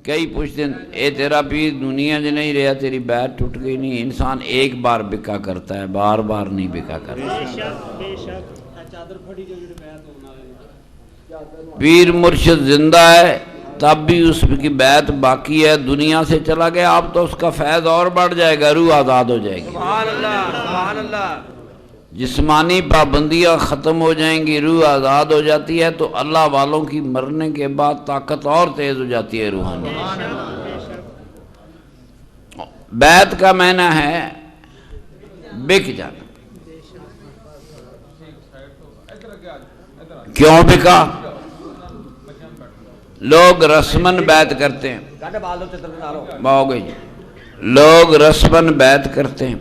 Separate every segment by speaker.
Speaker 1: کئی پوچھتے ہیں اے تیرا پیر دنیا جو نہیں رہا تیری بیعت ٹوٹ گئی نہیں. انسان ایک بار بکا کرتا ہے، بار بار نہیں بکا کرتا. پیر مرشد زندہ ہے تب بھی اس کی بیعت باقی ہے. دنیا سے چلا گیا اب تو اس کا فیض اور بڑھ جائے گا، روح آزاد ہو جائے گی.
Speaker 2: سبحان اللہ سبحان اللہ.
Speaker 1: جسمانی پابندیاں ختم ہو جائیں گی، روح آزاد ہو جاتی ہے تو اللہ والوں کی مرنے کے بعد طاقت اور تیز ہو جاتی ہے روحانی. بیعت کا معنی ہے بک جانا. کیوں بکا؟ لوگ رسمن بیعت کرتے ہیں. باؤ گئی لوگ رسمن بیعت کرتے ہیں.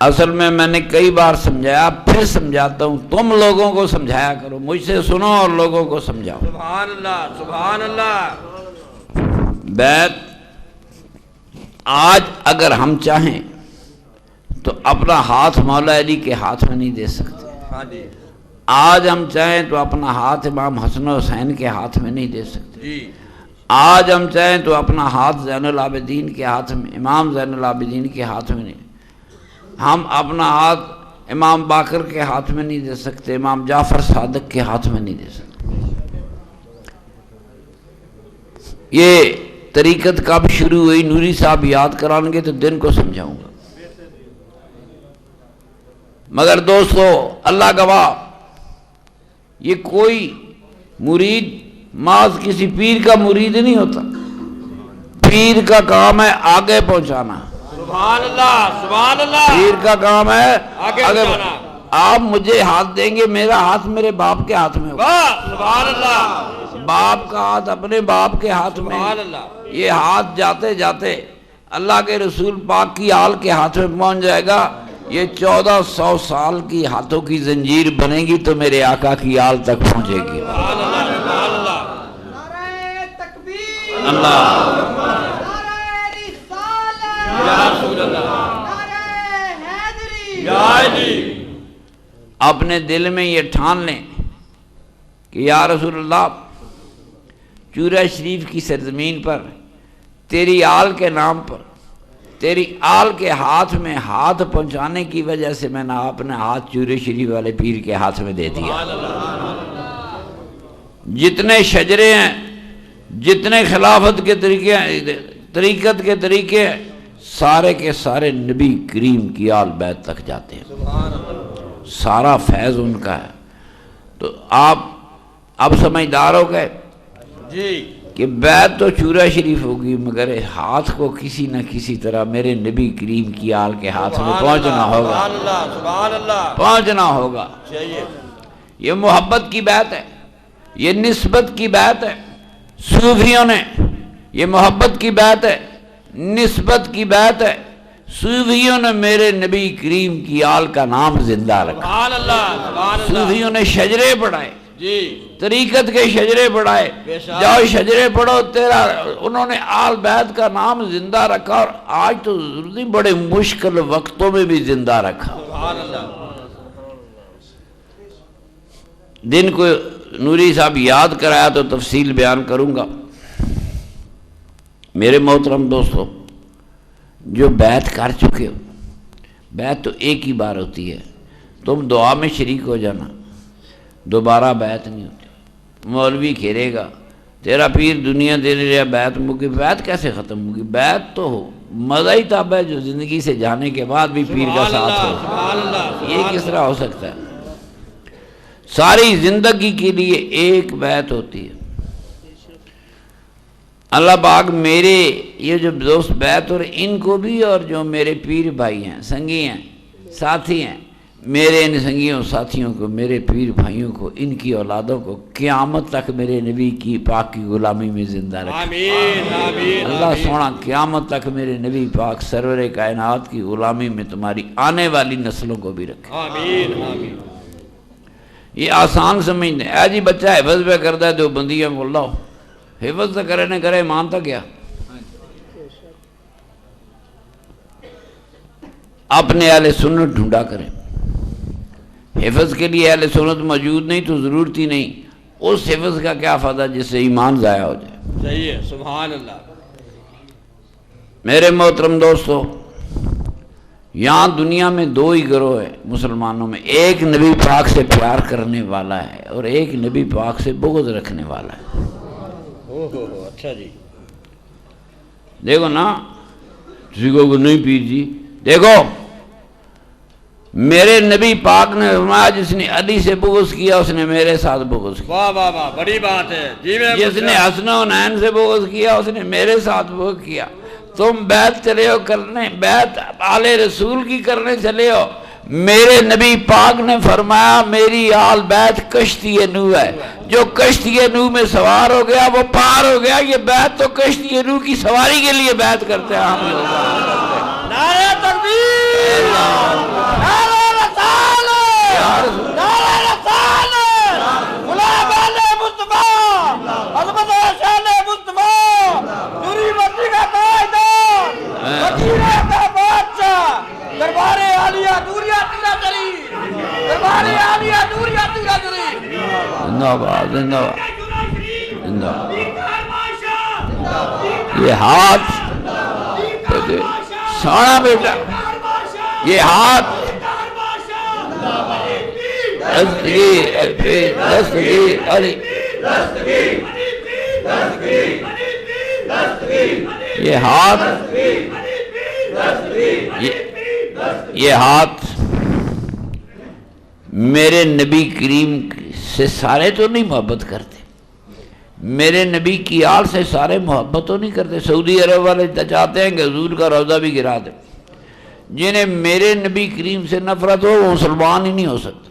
Speaker 1: اصل میں نے کئی بار سمجھایا، پھر سمجھاتا ہوں. تم لوگوں کو سمجھایا کرو، مجھ سے سنو اور لوگوں کو سمجھاؤ.
Speaker 2: سبحان اللہ سبحان اللہ.
Speaker 1: بیعت آج اگر ہم چاہیں تو اپنا ہاتھ مولا علی کے ہاتھ میں نہیں دے سکتے. آج ہم چاہیں تو اپنا ہاتھ امام حسن و حسین کے ہاتھ میں نہیں دے سکتے. آج ہم چاہیں تو اپنا ہاتھ زین العابدین کے ہاتھ میں، امام زین العابدین کے ہاتھ میں نہیں. ہم اپنا ہاتھ امام باقر کے ہاتھ میں نہیں دے سکتے، امام جعفر صادق کے ہاتھ میں نہیں دے سکتے. یہ طریقت کب شروع ہوئی نوری صاحب یاد کرائیں گے تو دن کو سمجھاؤں گا. مگر دوستو اللہ گواہ، یہ کوئی مرید محض کسی پیر کا مرید نہیں ہوتا. پیر کا کام ہے آگے پہنچانا.
Speaker 2: سبحان اللہ سبحان اللہ.
Speaker 1: پیر کا کام ہے
Speaker 2: آگے پہنچانا.
Speaker 1: آپ مجھے ہاتھ دیں گے، میرا ہاتھ میرے باپ کے ہاتھ میں ہوگا.
Speaker 2: سبحان اللہ.
Speaker 1: باپ کا ہاتھ اپنے باپ کے ہاتھ میں.
Speaker 2: سبحان اللہ.
Speaker 1: یہ ہاتھ جاتے جاتے اللہ کے رسول پاک کی آل کے ہاتھ میں پہنچ جائے گا. یہ 1400 سال کی ہاتھوں کی زنجیر بنے گی تو میرے آقا کی آل تک پہنچے گی.
Speaker 2: سبحان اللہ سبحان اللہ.
Speaker 3: نعرہ تکبیر،
Speaker 1: اللہ
Speaker 3: نعرہ رسالت،
Speaker 2: یا رسول اللہ،
Speaker 3: نعرہ حیدری.
Speaker 2: یا علی.
Speaker 1: اپنے دل میں یہ ٹھان لیں کہ یا رسول اللہ، چورہ شریف کی سرزمین پر تیری آل کے نام پر، تیری آل کے ہاتھ میں ہاتھ پہنچانے کی وجہ سے میں نے اپنے ہاتھ چورہ شریف والے پیر کے ہاتھ میں دے دیا. جتنے شجرے ہیں، جتنے خلافت کے طریقے ہیں، طریقت کے طریقے ہیں، سارے کے سارے نبی کریم کی آل بیت تک جاتے ہیں. سارا فیض ان کا ہے. تو آپ اب سمجھدار ہو گئے
Speaker 2: جی
Speaker 1: کہ بیت تو چورہ شریف ہوگی مگر ہاتھ کو کسی نہ کسی طرح میرے نبی کریم کی آل کے ہاتھ میں پہنچنا ہوگا.
Speaker 2: سبحان اللہ سبحان اللہ.
Speaker 1: پہنچنا ہوگا.
Speaker 2: چاہیے.
Speaker 1: یہ محبت کی بیعت ہے، یہ نسبت کی بیعت ہے. صوفیوں نے یہ محبت کی بیعت ہے، نسبت کی بیعت ہے. صوفیوں نے میرے نبی کریم کی آل کا نام زندہ رکھا.
Speaker 2: سبحان اللہ سبحان اللہ.
Speaker 1: صوفیوں نے شجرے پڑھائے،
Speaker 2: جی
Speaker 1: طریقت کے شجرے پڑھائے.
Speaker 2: بے شک.
Speaker 1: جاؤ شجرے پڑھو، تیرا انہوں نے آل بیت کا نام زندہ رکھا. اور آج تو ضروری بڑے مشکل وقتوں میں بھی زندہ رکھا.
Speaker 2: سبحان اللہ.
Speaker 1: دن کو نوری صاحب یاد کرایا تو تفصیل بیان کروں گا. میرے محترم دوستو، جو بیعت کر چکے ہو، بیعت تو ایک ہی بار ہوتی ہے. تم دعا میں شریک ہو جانا، دوبارہ بیعت نہیں ہوتی. مولوی کھیرے گا تیرا پیر دنیا دے رہا بیعت مکی. بیعت کیسے ختم ہوگی؟ بیعت تو ہو مزہ ہی تب ہے جو زندگی سے جانے کے بعد بھی پیر کا ساتھ ہو.
Speaker 2: سبحان اللہ.
Speaker 1: یہ کس طرح ہو سکتا ہے؟ ساری زندگی کے لیے ایک بیعت ہوتی ہے. اللہ پاک میرے یہ جو دوست بیعت اور ان کو بھی، اور جو میرے پیر بھائی ہیں، سنگی ہیں، ساتھی ہیں، میرے ان سنگیوں ساتھیوں کو، میرے پیر بھائیوں کو، ان کی اولادوں کو قیامت تک میرے نبی کی پاک کی غلامی میں زندہ رکھے.
Speaker 2: آمین آمین.
Speaker 1: اللہ سونا قیامت تک میرے نبی پاک سرور کائنات کی غلامی میں تمہاری آنے والی نسلوں کو بھی رکھے.
Speaker 2: آمین آمین.
Speaker 1: یہ آسان سمجھنے اے جی بچہ حفظ پہ کرتا ہے تو بندیاں کو اللہ حفظ تو کرے نہ کرے مانتا کیا. اپنے اہل سنت ڈھونڈا کریں. حفظ کے لیے اہل سنت موجود نہیں تو ضرورت ہی نہیں. اس حفظ کا کیا فائدہ جس سے ایمان ضائع ہو جائے.
Speaker 2: صحیح ہے. سبحان اللہ.
Speaker 1: میرے محترم دوستو، یہاں دنیا میں دو ہی گروہ ہیں مسلمانوں میں. ایک نبی پاک سے پیار کرنے والا ہے اور ایک نبی پاک سے بغض رکھنے والا ہے.
Speaker 2: اچھا جی.
Speaker 1: دیکھو نا، کسی کو نہیں پیر جی، دیکھو میرے نبی پاک نے فرمایا جس نے علی سے بغض کیا اس نے میرے ساتھ بغض کیا.
Speaker 2: واہ واہ واہ، بڑی بات ہے جی. میں
Speaker 1: جس نے حسن و حسین سے بغض کیا اس نے میرے ساتھ بغض کیا. تم بیعت چلے ہو کرنے، بیعت آل رسول کی کرنے چلے ہو. میرے نبی پاک نے فرمایا میری آل بیعت کشتی نوح ہے. جو کشتی نوح میں سوار ہو گیا وہ پار ہو گیا. یہ بیعت تو کشتی نوح کی سواری کے لیے بیعت کرتے ہیں ہم لوگ.
Speaker 2: نعرہ تکبیر، نعرہ رسالت، نعرہ رسالت، غلام علی مصطفیٰ، عظمت شان مصطفیٰ، دوری بستی کا تاجدار، وزیر کا بادشاہ، دربار عالیہ نوریہ تیرا چلی، دربار عالیہ نوریہ تیرا چلی.
Speaker 1: زندہ باد، زندہ باد، زندہ باد. یہ ہاتھ سونا بیٹا، یہ ہاتھ دستگیر علی، یہ ہاتھ، یہ ہاتھ میرے نبی کریم سے سارے تو نہیں محبت کرتے. میرے نبی کی آل سے سارے محبت تو نہیں کرتے. سعودی عرب والے چاہتے ہیں کہ حضور کا روضہ بھی گرا دیں. جنہیں میرے نبی کریم سے نفرت ہو وہ مسلمان ہی نہیں ہو سکتا.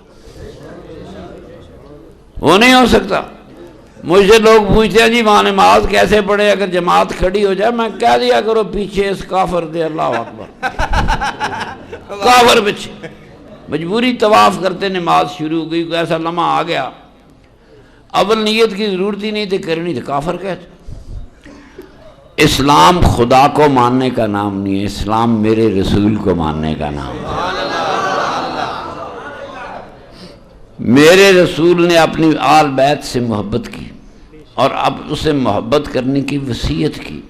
Speaker 1: وہ نہیں ہو سکتا. مجھ سے لوگ پوچھتے ہیں جی وہاں نماز کیسے پڑھے اگر جماعت کھڑی ہو جائے. میں کہہ دیا کرو پیچھے اس کافر دے اللہ اکبر، کافر پیچھے. مجبوری طواف کرتے نماز شروع ہو گئی، کوئی ایسا لمحہ آ گیا اول نیت کی ضرورت ہی نہیں تھی کرنی تھی، کافر کہتے. اسلام خدا کو ماننے کا نام نہیں ہے، اسلام میرے رسول کو ماننے کا نام ہے. میرے رسول نے اپنی آل بیت سے محبت کی اور اب اسے محبت کرنے کی وصیت کی.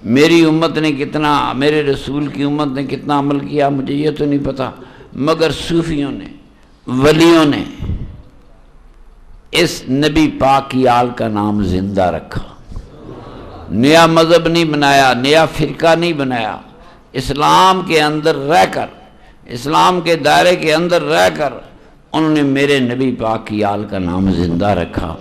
Speaker 1: میری امت نے کتنا، میرے رسول کی امت نے کتنا عمل کیا مجھے یہ تو نہیں پتا، مگر صوفیوں نے، ولیوں نے اس نبی پاک کی آل کا نام زندہ رکھا. نیا مذہب نہیں بنایا، نیا فرقہ نہیں بنایا. اسلام کے اندر رہ کر، اسلام کے دائرے کے اندر رہ کر انہوں نے میرے نبی پاک کی آل کا نام زندہ رکھا.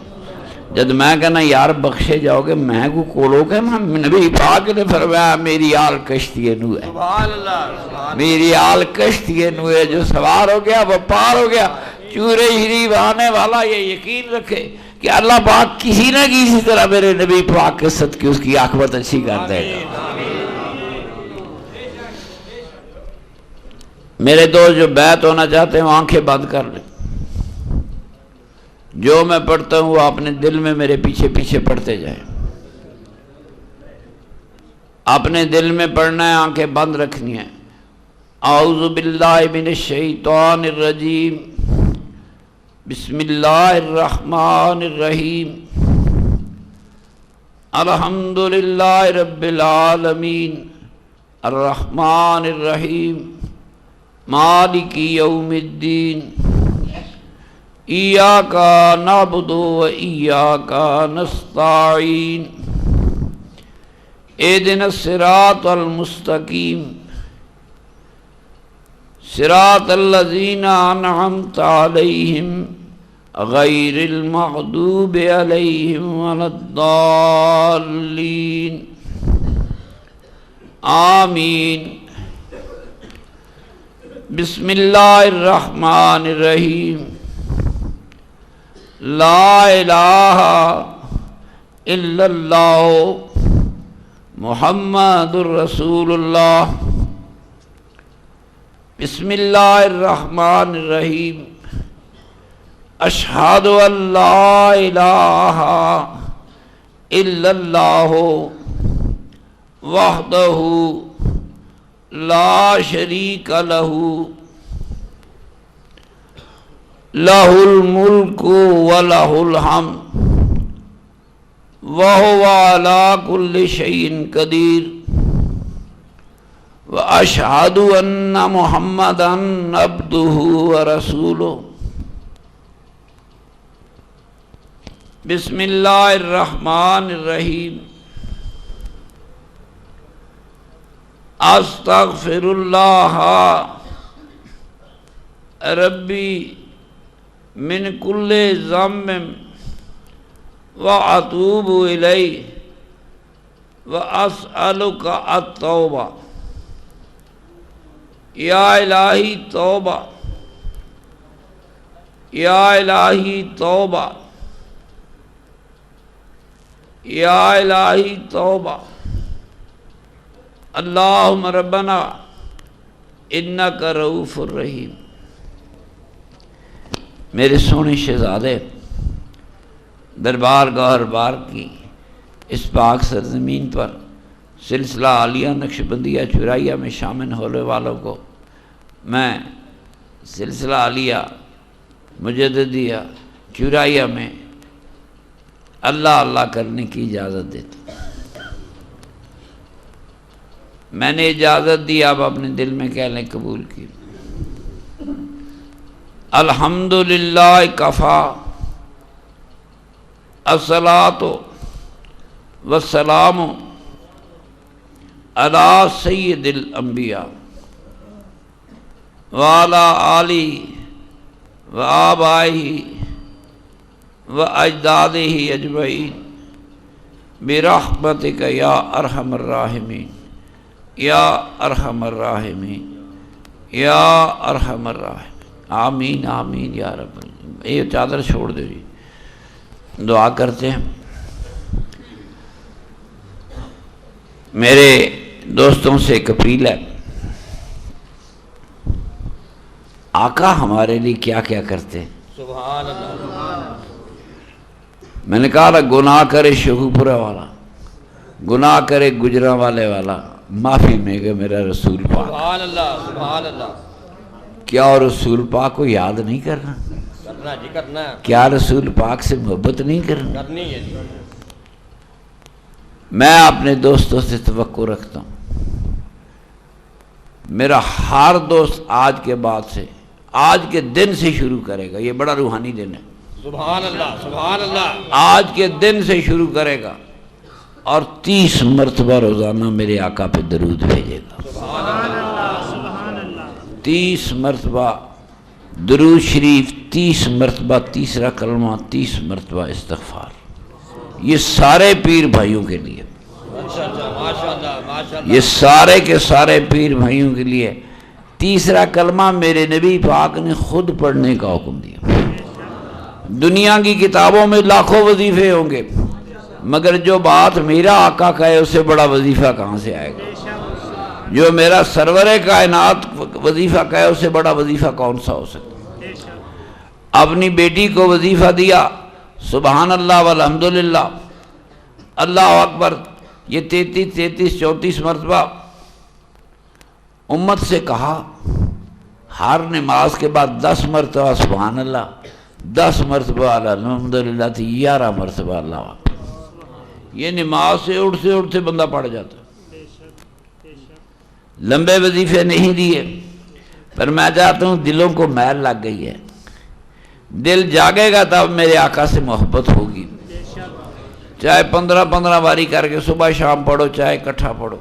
Speaker 1: جب میں کہنا یار بخشے جاؤ گے، میں کو کولو کہ نبی پاک نے فرمایا میری آل کشتی نوح ہے.
Speaker 2: سبحان اللہ.
Speaker 1: میری آل کشتی نوح ہے، جو سوار ہو گیا وہ پار ہو گیا. چورے شریف آنے والا یہ یقین رکھے کہ اللہ پاک کسی نہ کسی طرح میرے نبی پاک کے صدقے اس کی عاقبت اچھی کر دے گا. میرے دوست جو بیعت ہونا چاہتے ہیں وہ آنکھیں بند کر لیں. جو میں پڑھتا ہوں وہ اپنے دل میں میرے پیچھے پیچھے پڑھتے جائیں. اپنے دل میں پڑھنا ہے، آنکھیں بند رکھنی ہیں. اعوذ باللہ من الشیطان الرجیم، بسم اللہ الرحمن الرحیم، الحمدللہ رب العالمین، الرحمن الرحیم، مالک یوم الدین، ایاک نعبد و ایاک نستعین، اہدنا الصراط المستقیم، صراط الذین انعمت علیہم غیر المغضوب علیہم ولا الضالین، آمین. بسم اللہ الرحمن الرحیم، لا الہ الا اللہ محمد الرسول اللہ. بسم اللہ الرحمن الرحیم، اشہد ان لا الہ الا اللہ وحدہ لا شریک لہ لہ الملک ولہ الحمد وہو علی کل شیء قدیر واشہد ان محمدا عبدہ ورسولہ۔ بسم اللہ الرحمن الرحیم۔ استغفر اللہ ربی من کل ذنب واتوب الیہ واسألک التوبہ۔ یا الہی توبہ، یا الہی توبہ، یا الہی توبہ۔ اللہم ربنا انک رؤوف الرحیم۔ میرے سونے شہزادے، دربار گوہر بار کی اس پاک سرزمین پر سلسلہ عالیہ نقشبندیہ چرائیہ میں شامل ہونے والوں کو میں سلسلہ عالیہ مجددیہ چرائیہ میں اللہ اللہ کرنے کی اجازت دیتا ہوں۔ میں نے اجازت دی، آپ اپنے دل میں کہہ لیں قبول کی۔ الحمدللہ کفا الصلاۃ والسلام علی سید الانبیاء وعلی آلہ وآبائہ وأجدادہ اجمعین برحمتک یا ارحم الراحمین یا ارحم الراحمین یا ارحم الراحمین۔ آمین آمین یا رب العالمین۔ یہ چادر چھوڑ دو جی، دعا کرتے ہیں۔ میرے دوستوں سے ایک اپیل ہے، آقا ہمارے لیے کیا کیا کرتے ہیں۔
Speaker 2: سبحان اللہ۔
Speaker 1: میں نے کہا گناہ کرے شیخوپورہ والا، گناہ کرے گجرانوالے والا، معافی میں گے میرا رسول پاک۔
Speaker 2: سبحان اللہ، سبحان اللہ۔
Speaker 1: کیا رسول پاک کو یاد نہیں کرنا؟
Speaker 2: کرنا جی، کرنا ہے،
Speaker 1: کیا رسول پاک سے محبت نہیں کرنا؟
Speaker 2: کرنی ہے جی۔
Speaker 1: میں اپنے دوستوں سے توقع رکھتا ہوں، میرا ہر دوست آج کے بعد سے، آج کے دن سے شروع کرے گا، یہ بڑا روحانی دن ہے،
Speaker 2: سبحان اللہ، سبحان اللہ۔
Speaker 1: آج کے دن سے شروع کرے گا اور 30 مرتبہ روزانہ میرے آقا پہ درود بھیجے گا۔
Speaker 2: سبحان اللہ۔
Speaker 1: 30 مرتبہ درود شریف، 30 مرتبہ تیسرا کلمہ، 30 مرتبہ استغفار۔ یہ سارے پیر بھائیوں کے لیے،
Speaker 2: اچھا اچھا، ماشاءاللہ ماشاءاللہ۔
Speaker 1: یہ سارے کے سارے پیر بھائیوں کے لیے تیسرا کلمہ میرے نبی پاک نے خود پڑھنے کا حکم دیا۔ دنیا کی کتابوں میں لاکھوں وظیفے ہوں گے، مگر جو بات میرا آقا کہے اس سے بڑا وظیفہ کہاں سے آئے گا؟ جو میرا سرور کائنات وظیفہ کہے اس سے بڑا وظیفہ کون سا ہو سکتا؟ اپنی بیٹی کو وظیفہ دیا، سبحان اللہ والحمدللہ، اللہ اکبر، یہ 33 مرتبہ امت سے کہا۔ ہر نماز کے بعد 10 مرتبہ سبحان اللہ، 10 مرتبہ الحمدللہ تھی، 11 مرتبہ اللہ اکبر۔ یہ نماز سے اٹھتے بندہ پڑ جاتا۔ لمبے وظیفے نہیں دیے، پر میں چاہتا ہوں دلوں کو میل لگ گئی ہے، دل جاگے گا تب میرے آقا سے محبت ہوگی۔ چاہے 15 باری کر کے صبح شام پڑھو، چاہے اکٹھا پڑھو۔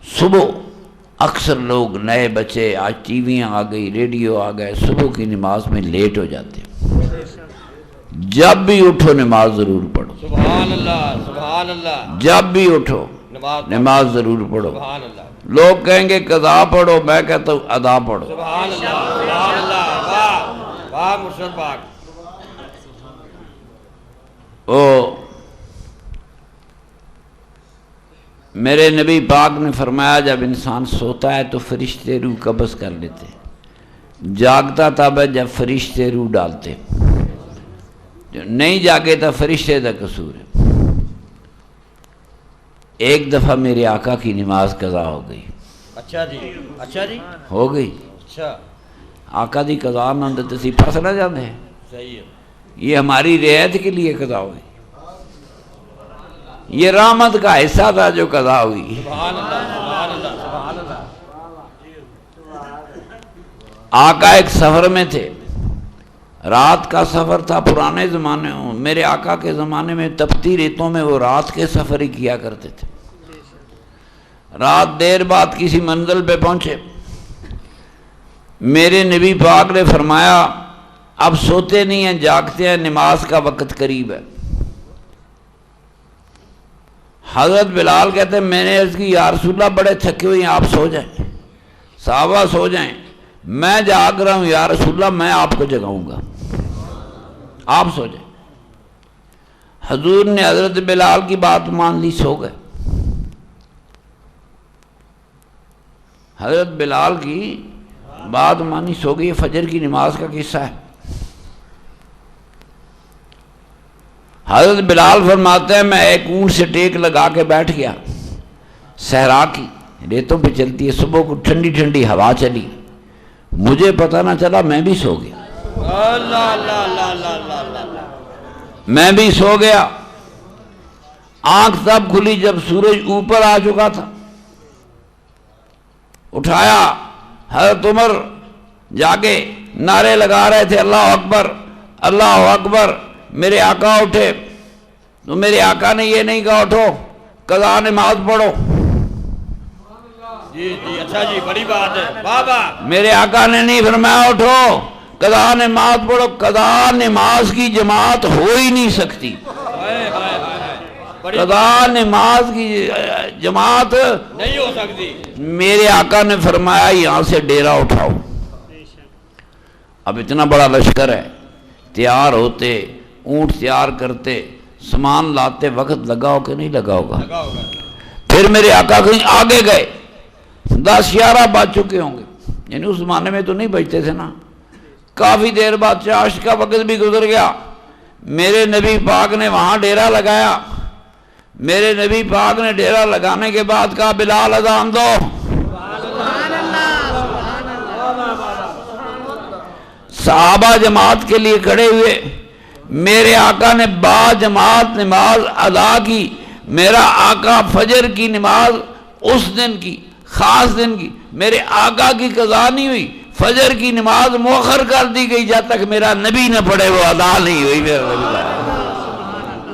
Speaker 1: صبح اکثر لوگ نئے بچے، آج ٹی ویاں آ گئی، ریڈیو آ گئے، صبح کی نماز میں لیٹ ہو جاتے ہیں۔ جب بھی اٹھو نماز ضرور پڑھو،
Speaker 2: سبحان اللہ، سبحان اللہ۔
Speaker 1: جب بھی اٹھو نماز ضرور پڑھو۔
Speaker 2: سبحان اللہ،
Speaker 1: لوگ کہیں گے قضا پڑھو، میں کہتا ہوں ادا پڑھو۔
Speaker 2: سبحان اللہ، سبحان اللہ۔ واہ واہ مرشد پاک۔
Speaker 1: میرے نبی پاک نے فرمایا جب انسان سوتا ہے تو فرشتے روح قبض کر لیتے، جاگتا تب ہے جب فرشتے روح ڈالتے، جو نہیں جاگے تو فرشتے کا قصور ہے۔ ایک دفعہ میرے آقا کی نماز قضا ہو گئی،
Speaker 2: اچھا جی، اچھا جی،
Speaker 1: ہو گئی۔
Speaker 2: اچھا
Speaker 1: آقا دی قضا نہ ہوندی تے اسی پھس نہ جاندے ہیں۔
Speaker 2: صحیح ہے،
Speaker 1: یہ ہماری رعایت کے لیے قضا ہوئی، یہ رحمت کا حصہ تھا جو قضا ہوئی۔
Speaker 2: سبحان اللہ سبحان اللہ سبحان اللہ۔
Speaker 1: آقا ایک سفر میں تھے، رات کا سفر تھا پرانے زمانے میں، میرے آقا کے زمانے میں تپتی ریتوں میں وہ رات کے سفر ہی کیا کرتے تھے۔ رات دیر بعد کسی منزل پہ پہنچے، میرے نبی پاک نے فرمایا اب سوتے نہیں ہیں، جاگتے ہیں، نماز کا وقت قریب ہے۔ حضرت بلال کہتے ہیں میں نے عرض کی یا رسول اللہ بڑے تھکے ہوئے ہیں، آپ سو جائیں، صحابہ سو جائیں، میں جاگ رہا ہوں یا رسول اللہ، میں آپ کو جگاؤں گا، آپ سو جائیں۔ حضور نے حضرت بلال کی بات مان لی، سو گئے۔ حضرت بلال کی بات مانی، سو گئی۔ فجر کی نماز کا قصہ ہے۔ حضرت بلال فرماتے ہیں میں ایک اونٹ سے ٹیک لگا کے بیٹھ گیا، صحرا کی ریتوں پہ چلتی ہے، صبح کو ٹھنڈی ٹھنڈی ہوا چلی، مجھے پتہ نہ چلا، میں بھی سو گیا،
Speaker 2: اللہ اللہ اللہ اللہ اللہ۔
Speaker 1: میں بھی سو گیا۔ آنکھ تب کھلی جب سورج اوپر آ چکا تھا، اٹھایا، حضرت عمر جاگے نعرے لگا رہے تھے اللہ اکبر اللہ اکبر۔ میرے آقا اٹھے تو میرے آقا نے یہ نہیں کہا اٹھو قضا نماز پڑھو،
Speaker 2: جی جی اچھا جی، بڑی بات ہے بابا۔
Speaker 1: میرے آقا نے نہیں فرمایا اٹھو قضا نماز پڑھو، قضا نماز کی جماعت ہو ہی نہیں سکتی،
Speaker 2: ہائے ہائے ہائے، بڑی
Speaker 1: قضا نماز کی جماعت
Speaker 2: نہیں ہو سکتی۔
Speaker 1: میرے آقا نے فرمایا یہاں سے ڈیرا اٹھاؤ۔ اب اتنا بڑا لشکر ہے، تیار ہوتے، اونٹ تیار کرتے، سامان لاتے، وقت لگا ہو کہ نہیں لگا ہوگا؟
Speaker 2: لگا ہوگا۔
Speaker 1: پھر میرے آقا کہیں آگے گئے، 10-11 بج چکے ہوں گے، یعنی اس زمانے میں تو نہیں بجتے تھے نا، کافی دیر بعد چاشت کا وقت بھی گزر گیا۔ میرے نبی پاک نے وہاں ڈیرا لگایا۔ میرے نبی پاک نے ڈیرا لگانے کے بعد کہا بلال اذان دو۔ صحابہ جماعت کے لیے کھڑے ہوئے، میرے آقا نے با جماعت نماز ادا کی۔ میرا آقا فجر کی نماز اس دن کی، خاص دن کی، میرے آقا کی قضا نہیں ہوئی، فجر کی نماز مؤخر کر دی گئی، جب تک میرا نبی نہ پڑھے وہ ادا نہیں ہوئی۔ میرا نبی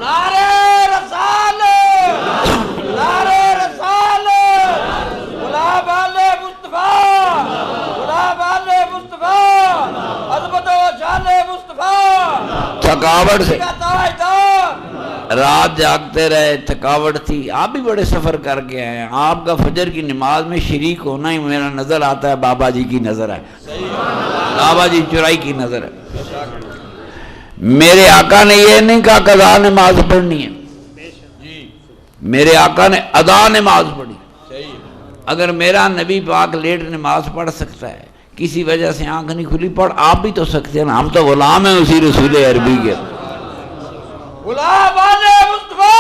Speaker 3: نعرہ رسالت، نعرہ رسالت، غلام آل مصطفیٰ، غلام آل مصطفیٰ، عظمت و شان مصطفیٰ،
Speaker 1: تھکاوٹ سے
Speaker 3: کا تاجدار۔
Speaker 1: رات جاگتے رہے، تھکاوٹ تھی، آپ بھی بڑے سفر کر کے آئے ہیں، آپ کا فجر کی نماز میں شریک ہونا ہی میرا نظر آتا ہے بابا جی کی نظر ہے، بابا جی چرائی کی نظر ہے۔ میرے آقا نے یہ نہیں کہا قضا نماز پڑھنی ہے، میرے آقا نے ادا نماز پڑھی۔ اگر میرا نبی پاک لیٹ نماز پڑھ سکتا ہے، کسی وجہ سے آنکھ نہیں کھلی، پڑھ آپ بھی تو سکتے ہیں نا، ہم تو غلام ہیں اسی رسول عربی کے۔
Speaker 3: غلام آل مصطفیٰ،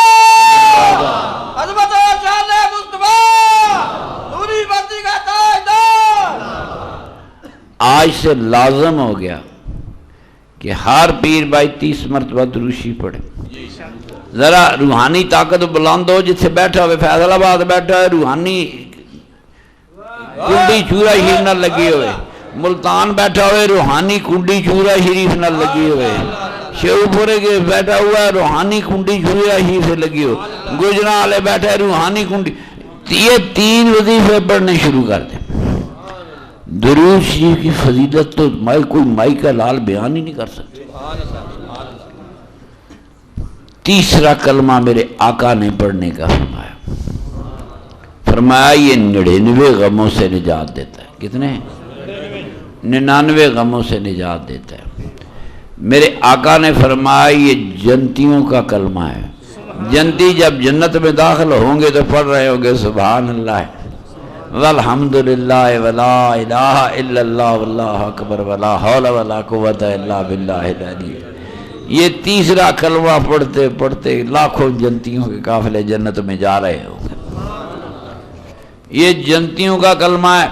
Speaker 3: عظمت و شان مصطفیٰ، نوری بستی کا تاجدار۔
Speaker 1: آج سے لازم ہو گیا کہ ہر پیر بھائی 30 مرتبہ دروشی پڑھے۔ ذرا روحانی طاقت بلند ہو، جتھے بیٹھا ہوئے فیصل آباد بیٹھا ہے، روحانی کنڈی چورا شریف نہ لگی ہوئے، ملتان بیٹھا ہوئے روحانی کنڈی چورا شریف نہ لگی ہوئے، شیو پورے کے بیٹھا ہوا ہے روحانی کنڈی چورا شریف سے لگی ہو، گجرا والے بیٹھا ہے روحانی کنڈی، یہ 3 وظیفے پڑھنے شروع کر دیں۔ درود شریف کی فضیلت تو کوئی مائی کا لال بیان ہی نہیں کر سکتے۔ تیسرا کلمہ میرے آقا نے پڑھنے کا فرمایا، فرمایا یہ 99 غموں سے نجات دیتا ہے۔ کتنے؟ 99 غموں سے نجات دیتا ہے۔ میرے آقا نے فرمایا یہ جنتیوں کا کلمہ ہے، جنتی جب جنت میں داخل ہوں گے تو پڑھ رہے ہوں گے سبحان اللہ والحمدللہ ولا الہ الا اللہ واللہ اکبر ولا حول ولا قوت الا باللہ العلی۔ یہ تیسرا کلمہ پڑھتے پڑھتے لاکھوں جنتیوں کے قافلے جنت میں جا رہے ہوں گے۔ یہ جنتیوں کا کلمہ ہے۔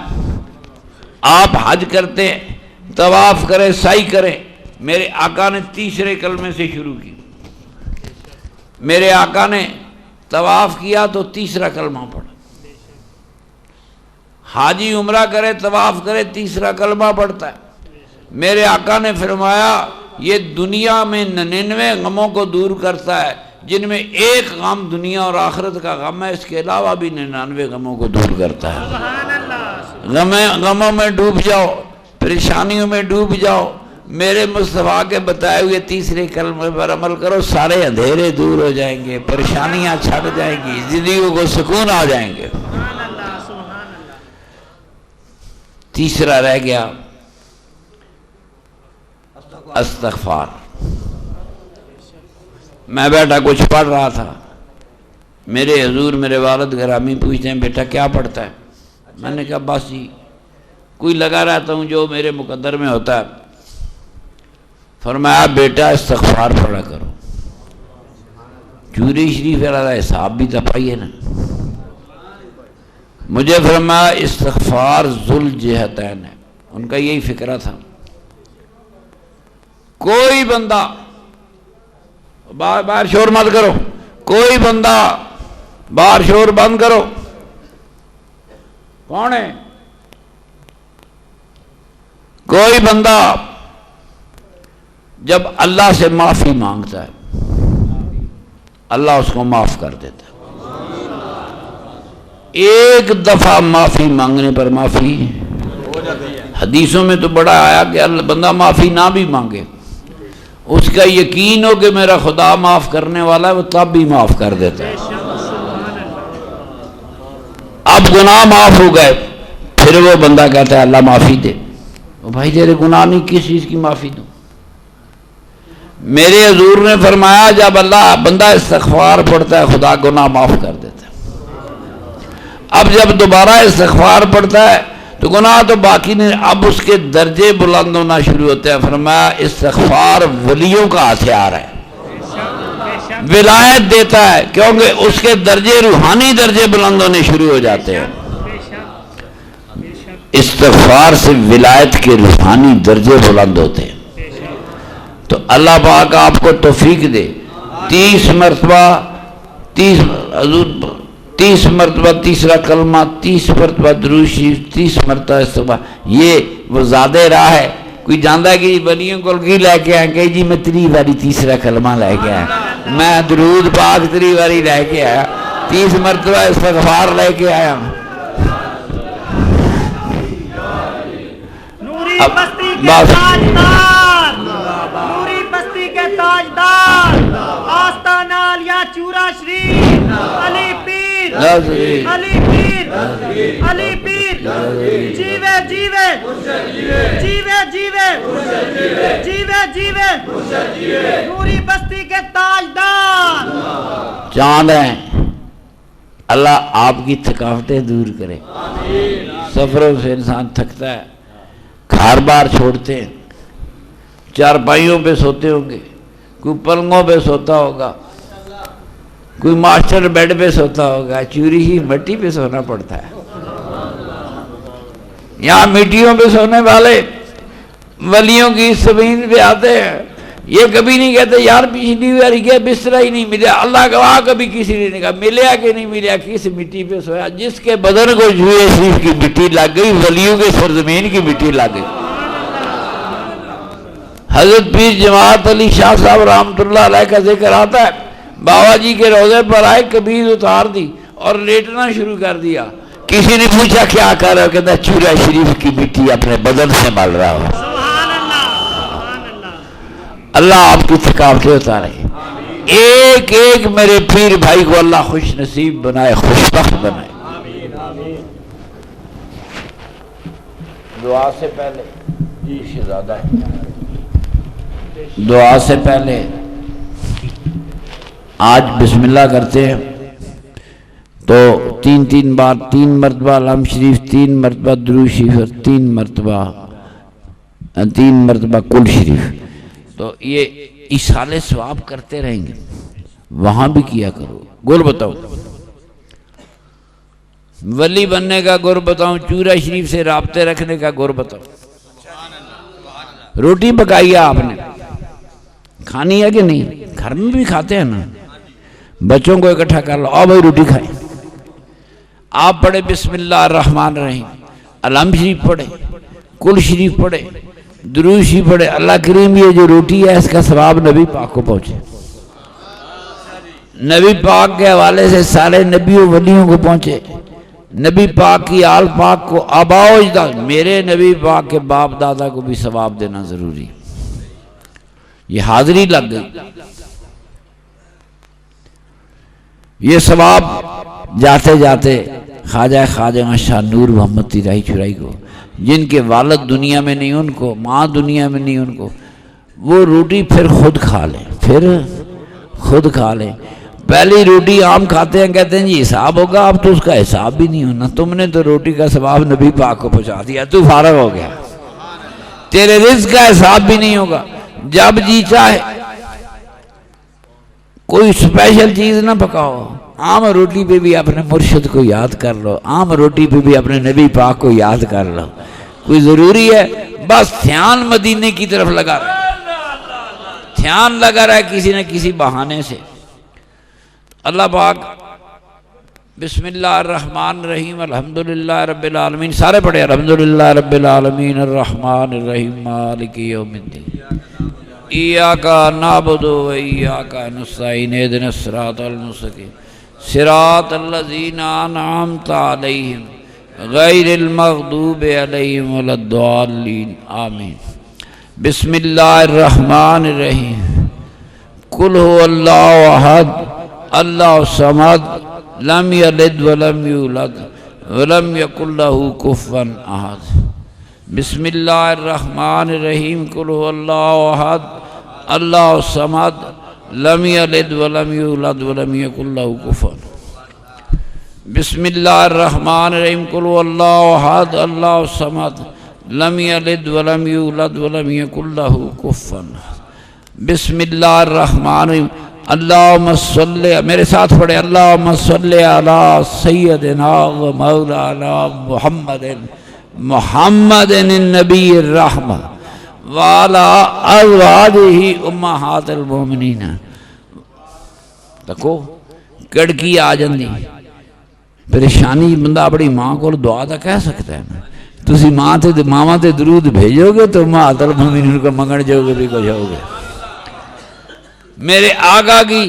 Speaker 1: آپ حج کرتے طواف کرے سعی کرے. میرے آقا نے تیسرے کلمے سے شروع کی. میرے آقا نے طواف کیا تو تیسرا کلمہ پڑھا. حاجی عمرہ کرے طواف کرے تیسرا کلمہ پڑھتا ہے. میرے آقا نے فرمایا یہ دنیا میں 99 غموں کو دور کرتا ہے، جن میں ایک غم دنیا اور آخرت کا غم ہے، اس کے علاوہ بھی 99 غموں کو دور کرتا ہے. غموں میں ڈوب جاؤ، پریشانیوں میں ڈوب جاؤ، میرے مصطفیٰ کے بتائے ہوئے تیسرے کلمے پر عمل کرو، سارے اندھیرے دور ہو جائیں گے، پریشانیاں چھٹ جائیں گی، زندگیوں کو سکون آ جائیں گے. تیسرا رہ گیا استغفار. میں بیٹا کچھ پڑھ رہا تھا، میرے حضور میرے والد گرامی پوچھتے ہیں بیٹا کیا پڑھتا ہے؟ میں نے کہا بس جی کوئی لگا رہتا ہوں جو میرے مقدر میں ہوتا ہے. فرمایا بیٹا استغفار پڑھا کرو. چوری شریف والا حساب بھی تپائیے نا. مجھے فرمایا استغفار ذوالجہتین ہے. ان کا یہی فکرہ تھا. کوئی بندہ باہر شور مت کرو، کوئی بندہ باہر شور بند کرو. کون ہے؟ کوئی بندہ جب اللہ سے معافی مانگتا ہے اللہ اس کو معاف کر دیتا ہے. ایک دفعہ معافی مانگنے پر معافی. حدیثوں میں تو بڑا آیا کہ اللہ بندہ معافی نہ بھی مانگے، اس کا یقین ہو کہ میرا خدا معاف کرنے والا ہے، وہ تب بھی معاف کر دیتا ہے. اب گناہ معاف ہو گئے، پھر وہ بندہ کہتا ہے اللہ معافی دے. بھائی تیرے گناہ نہیں، کس چیز کی معافی دوں؟ میرے حضور نے فرمایا جب اللہ بندہ استغفار پڑھتا ہے خدا گناہ معاف کر دیتا ہے. اب جب دوبارہ استغفار پڑھتا ہے تو گناہ تو باقی نہیں، اب اس کے درجے بلند ہونا شروع ہوتے ہیں. فرمایا استغفار ولیوں کا ہتھیار ہے، ولایت دیتا ہے، کیونکہ اس کے درجے روحانی درجے بلند ہونے شروع ہو جاتے ہیں. استغفار سے ولایت کے روحانی درجے بلند ہوتے ہیں. تو اللہ پاک آپ کو توفیق دے. 30 مرتبہ 30 مرتبہ تیسرا کلمہ، 30 مرتبہ درود شریف، 30 مرتبہ استغفار. یہ وہ زیادہ راہ ہے. کوئی جانتا ہے کہ ولیوں کو کی لے کے آئے کہ جی میں 3 باری تیسرا کلمہ لے کے آیا، میں درود پاک 3 باری لے کے آیا، 30 مرتبہ استغفار لے کے آیا.
Speaker 4: نوری بستی کے تاجدار آستانہ علیہ چورا شریف علی پیر علی پیر علی پیر جیوے جیوے جیوے جیوے جیوے جیوے نوری بستی کے تاجدار.
Speaker 1: چاند ہیں اللہ آپ کی تھکاوٹیں دور کرے. سفروں سے انسان تھکتا ہے، گھر بار چھوڑتے ہیں، چارپائیوں پہ سوتے ہوں گے، کوئی پلنگوں پہ سوتا ہوگا، کوئی ماسٹر بیڈ پہ سوتا ہوگا، چوری ہی مٹی پہ سونا پڑتا ہے. یہاں مٹیوں پہ سونے والے ولیوں کی زمین پہ آتے ہیں، یہ کبھی نہیں کہتے یار پچھلی بار کیا بستر ہی نہیں ملا. اللہ گواہ کبھی کسی نے نہیں کہا ملیا کہ نہیں ملیا، کس مٹی پہ سویا. جس کے بدن کو جوئے شریف کی مٹی لگ گئی ولیوں کے سرزمین کی مٹی لگ گئی. حضرت پیر جماعت علی شاہ صاحب رحمۃ اللہ علیہ کا ذکر آتا ہے، بابا جی کے روضے پر آئے، کبیر اتار دی اور لیٹنا شروع کر دیا. کسی نے پوچھا کیا کر رہا ہو؟ کہتا چورا شریف کی مٹی اپنے بدن سے مل رہا ہو. اللہ آپ کی تھکاوٹیں اتارے. ایک ایک میرے پیر بھائی کو اللہ خوش نصیب بنائے، خوشبخت بنائے. دعا سے پہلے شہزادہ دعا سے پہلے آج بسم اللہ کرتے ہیں تو 3 بار 3 مرتبہ علم شریف، 3 مرتبہ درود شریف اور 3 مرتبہ کل شریف. تو یہ ایصال ثواب کرتے رہیں گے، وہاں بھی کیا کرو. گر بتاؤ ولی بننے کا گر بتاؤں، چورا شریف سے رابطے رکھنے کا گر بتاؤ. روٹی پکائی ہے آپ نے، کھانی ہے کہ نہیں؟ گھر میں بھی کھاتے ہیں نا، بچوں کو اکٹھا کر لو، آؤ بھائی روٹی کھائیں، آپ پڑھے بسم اللہ الرحمن الرحیم، علم شریف پڑھے، کل شریف پڑھے، درود شریف پڑھے، اللہ کریم یہ جو روٹی ہے اس کا ثواب نبی پاک کو پہنچے، نبی پاک کے حوالے سے سارے نبیوں ولیوں کو پہنچے، نبی پاک کی آل پاک کو، آباء و اجداد، میرے نبی پاک کے باپ دادا کو بھی ثواب دینا ضروری، یہ حاضری لگ گئی، یہ ثواب جاتے جاتے خواجہ شاہ نور محمد طیرائی چرائی کو، جن کے والد دنیا میں نہیں ان کو، ماں دنیا میں نہیں ان کو، وہ روٹی پھر خود کھا لیں، پہلی روٹی عام کھاتے ہیں، کہتے ہیں جی حساب ہوگا، اب تو اس کا حساب بھی نہیں ہونا، تم نے تو روٹی کا ثواب نبی پاک کو پہنچا دیا، تو فارغ ہو گیا، تیرے رزق کا حساب بھی نہیں ہوگا، جب جی چاہے کوئی سپیشل چیز نہ پکاؤ، عام روٹی پہ بھی اپنے مرشد کو یاد کر لو، عام روٹی پہ بھی اپنے نبی پاک کو یاد کر لو، کوئی ضروری ہے بس دھیان مدینے کی طرف لگا رہے، دھیان لگا رہا ہے کسی نہ کسی بہانے سے، اللہ پاک بسم اللہ الرحمن الرحیم الحمدللہ رب العالمین، سارے پڑھے الحمدللہ رب العالمین الرحمن الرحیم مالک یوم الدین ایاک نعبد و ایاک نستعین اہدنا الصراط المستقیم صراط الذین انعمت علیہم غیر المغضوب علیہم ولا الضالین آمین۔ بسم اللہ الرحمن الرحیم قل هو اللہ احد اللہ الصمد لم یلد ولم یولد ولم یکن لہ کفوا احد۔ بسم اللہ الرحمن الرحیم قل هو اللہ احد اللہ الصمد لم یلد ولم یولد ولم یکن لہ کفوا۔ بسم اللہ الرحمن الرحیم قل هو اللہ احد اللہ الصمد لم یلد ولم یولد ولم یکن لہ کفوا۔ بسم اللہ الرحمن الرحیم اللہم صلی، میرے ساتھ پڑھے اللہم صلی علی سیدنا و مولانا محمد محمد النبی الرحمہ وعلی ازواجہ امہات المومنین۔ تکو کڑکی آ جاندی پریشانی، بندہ اپنی ماں کو دعا تو کہہ سکتا ہے، تسی ماما تے درود بھیجو گے تو امہات المومنین کو منگن جو گے بھی کچھ ہوگے۔ میرے آقا کی